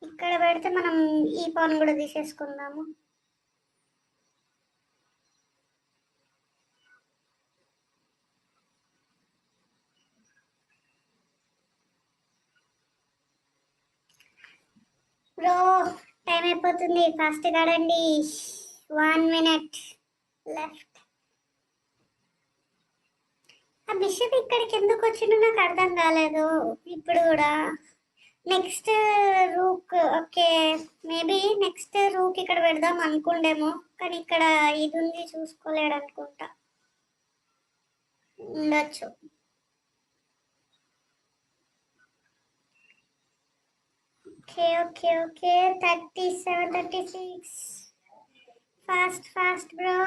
ఇక్కడ పెడితే మనం ఈ పాన్ కూడా తీసేసుకుందాము. బ్రో టైం అయిపోతుంది, ఫాస్ట్ ఆడండి. 1 minute లెఫ్ట్. ఆ బిషప్ ఇక్కడికి ఎందుకు వచ్చిందో నాకు అర్థం కాలేదు ఇప్పుడు కూడా. Next rook, okay maybe next rook ఇక్కడ పెడదాం అనుకుండేమో, కానీ ఇక్కడ ఇది ఉంది చూసుకోలేడు అనుకుంటా, ఉండొచ్చు. Okay. 37, 36. Fast, bro.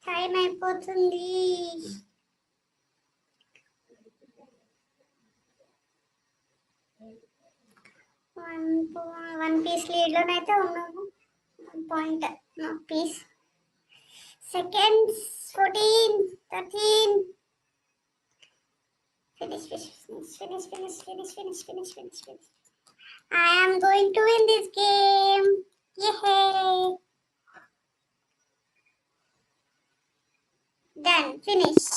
టైం అయిపోతుంది. 1 పీస్ లీడ్లోనైతే ఉన్నాము. 1 point piece. Seconds 14, 13. Finish. I am going to win this game. Yay! Done. Finish.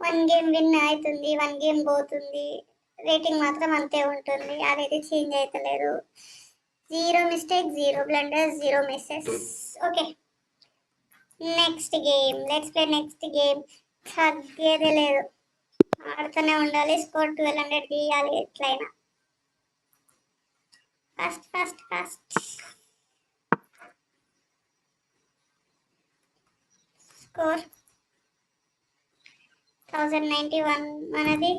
1 game win అవుతుంది, 1 గేమ్ పోతుంది. రేటింగ్ మాత్రం అంతే ఉంటుంది, అదైతే చేంజ్ అవుతలేదు. 0 mistake, 0 blunders, 0 misses. Okay, next game. Let's play next game. తగ్గేదే లేదు, ఆడుతూనే ఉండాలి. స్కోర్ 1200 తీయాలి ఎట్లయినా. ఫాస్ట్. స్కోర్ 1091 మనది.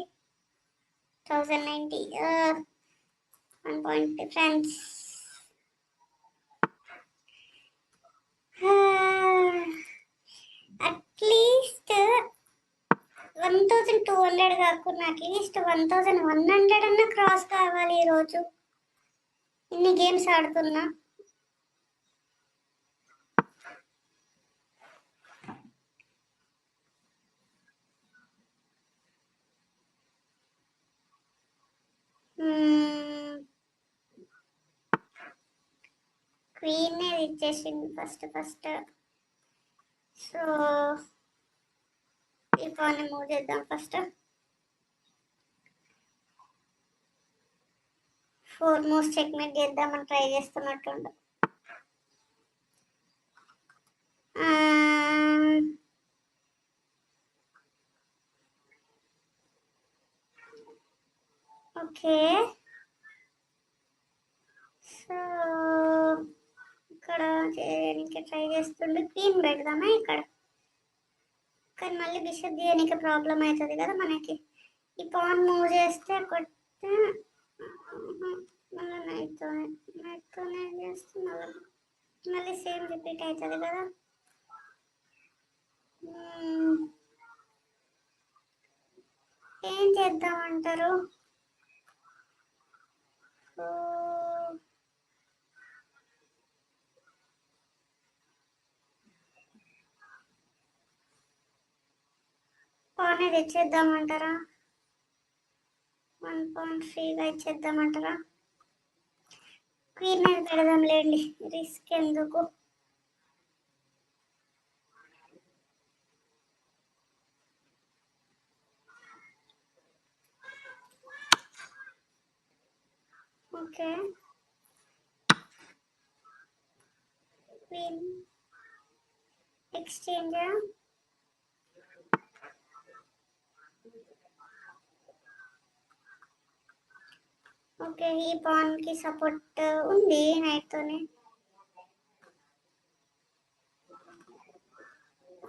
1090. 1 పాయింట్ డిఫరెన్స్. అట్లీస్ట్ 1200 కాకుండా అట్లీస్ట్ 1100 అన్న క్రాస్ కావాలి ఈరోజు. ఇన్ని గేమ్స్ ఆడుతున్నా. క్వీన్ ఇచ్చేసింది ఫస్ట్. సో ఈ పాన్ని మూవ్ చేద్దాం ఫస్ట్. 4 మూవ్స్ చెక్మేట్ చేద్దామని ట్రై చేస్తున్నట్టుండు. ఓకే, సో ఇక్కడ చేయడానికి ట్రై చేస్తుండే. క్వీన్ పెడదామా ఇక్కడ? కానీ మళ్ళీ బిషప్ తీయడానికి ప్రాబ్లం అవుతుంది కదా మనకి. ఈ పాన్ మూవ్ చేస్తే కొట్టే మళ్ళీ నైట్తోనే చేస్తున్నా, మళ్ళీ సేమ్ రిపీట్ అవుతుంది కదా. ఏం చేద్దామంటారు? పాన్ ఇది ఇచ్చేద్దామంటారా? 1 పాయింట్ ఫ్రీగా ఇచ్చేద్దామంటారా? క్వీన్ మీద పెడదాం లేండి, రిస్క్ ఎందుకు. Okay, queen exchange. ఓకే, ఈ పాన్ కి సపోర్ట్ ఉంది నైట్తోనే.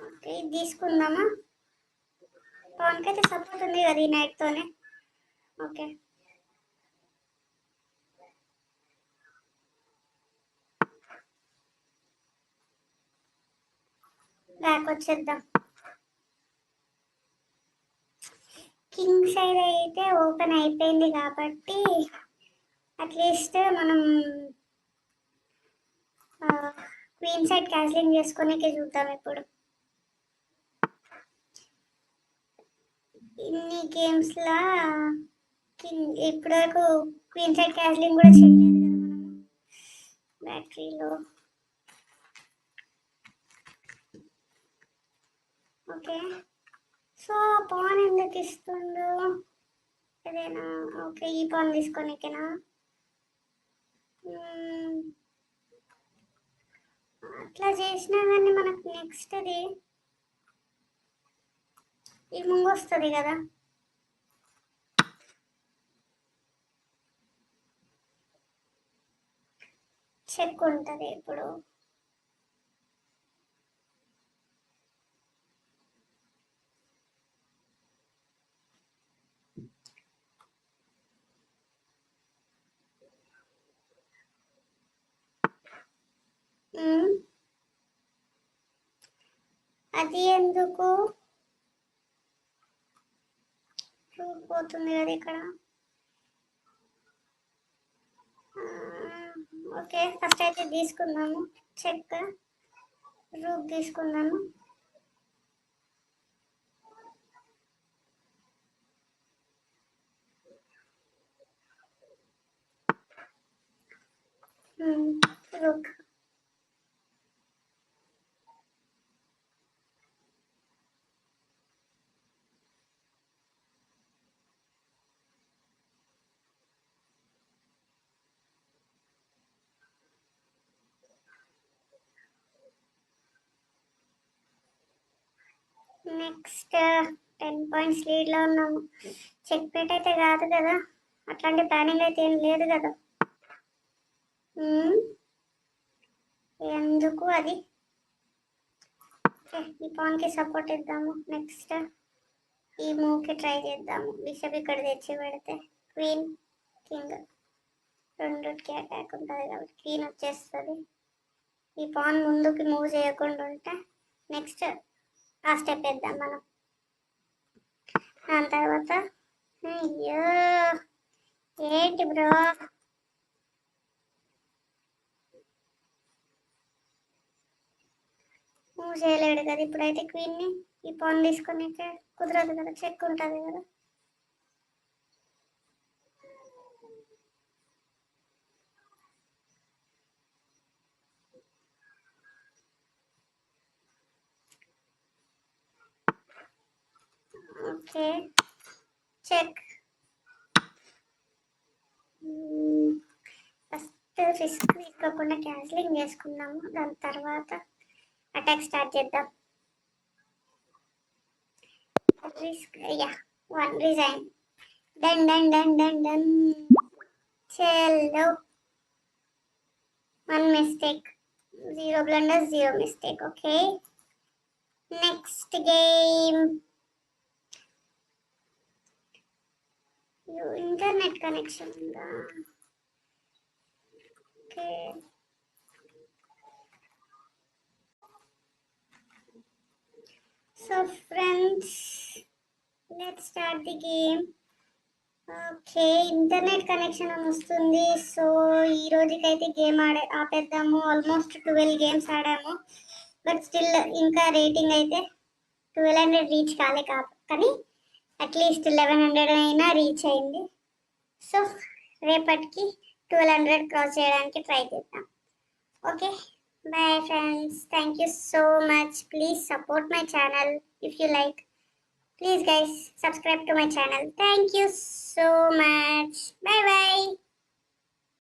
ఓకే, ఇది తీసుకుందామా? పాన్ కి అయితే సపోర్ట్ ఉంది కదా ఈ నైట్తోనే. ఓకే, బ్యాక్ వచ్చేద్దాం. కింగ్ సైడ్ అయితే ఓపెన్ అయిపోయింది కాబట్టి అట్లీస్ట్ మనం క్వీన్ సైడ్ క్యాన్సిలింగ్ చేసుకోనికే చూద్దాం. ఇప్పుడు ఇన్ని గేమ్స్లా కింగ్ ఇప్పటివరకు క్వీన్ సైడ్ క్యాన్సిలింగ్ కూడా చేయలేదు కదా మనము బ్యాటరీలో. ఓకే, సో పాన్ ఎందుకు ఇస్తుండు? అదేనా? ఓకే, ఈ పాన్ తీసుకోనికేనా? అట్లా చేసినా కానీ మనకు నెక్స్ట్ అది ఈ ముంగు వస్తుంది కదా. చెక్ ఉంటుంది ఇప్పుడు. ఉమ్, అది ఎందుకు పోతుంది కదా ఇక్కడ. ఓకే, ఫస్ట్ అయితే తీసుకుందాము. చెక్ రూప్ తీసుకుందాము. రూప్ నెక్స్ట్ 10 పాయింట్స్ లీడ్లో ఉన్నాము. చెక్ పేట్ అయితే కాదు కదా, అట్లాంటి ప్లానింగ్ అయితే ఏం లేదు కదా. ఎందుకు అది. ఈ పాన్కి సపోర్ట్ ఇద్దాము. నెక్స్ట్ ఈ మూవ్కి ట్రై చేద్దాము. బిషప్ ఇక్కడ తెచ్చి పెడితే క్వీన్ కింగ్ రెండుకి అటాక్ ఉంటుంది కాబట్టి క్వీన్ వచ్చేస్తుంది. ఈ పాన్ ముందుకి మూవ్ చేయకుండా ఉంటే నెక్స్ట్ ఆ స్టెప్ వేద్దాం మనం. దాని తర్వాత అయ్యో ఏంటి బ్రో, మూవ్ చేయలేడు కదా ఇప్పుడైతే క్వీన్ని. ఈ పాన్ తీసుకొని కుదరదు కదా, చెక్ ఉంటుంది కదా. Okay check. ఫస్ట్ రిస్క్ తీసుకోకుండా క్యాన్సిలింగ్ చేసుకుందాము. దాని తర్వాత అటాక్ స్టార్ట్ చేద్దాం. Risk yeah 1 resign. Done done done done done. చలో 1 mistake, 0 blunder 0 mistake. Okay next game. Internet connection ఉందా? Okay so friends let's start the game. Okay internet connection అని వస్తుంది. సో ఈ రోజుకైతే గేమ్ ఆపేద్దాము. ఆల్మోస్ట్ 12 గేమ్స్ ఆడాము, బట్ స్టిల్ ఇంకా రేటింగ్ అయితే 1200 రీచ్ కాలే కానీ అట్లీస్ట్ 1100 అయినా రీచ్ అయింది. సో రేపటికి 1200 క్రాస్ చేయడానికి ట్రై చేద్దాం. Okay bye friends, thank you so much. Please support my channel if you like. Please guys subscribe to my channel. Thank you so much.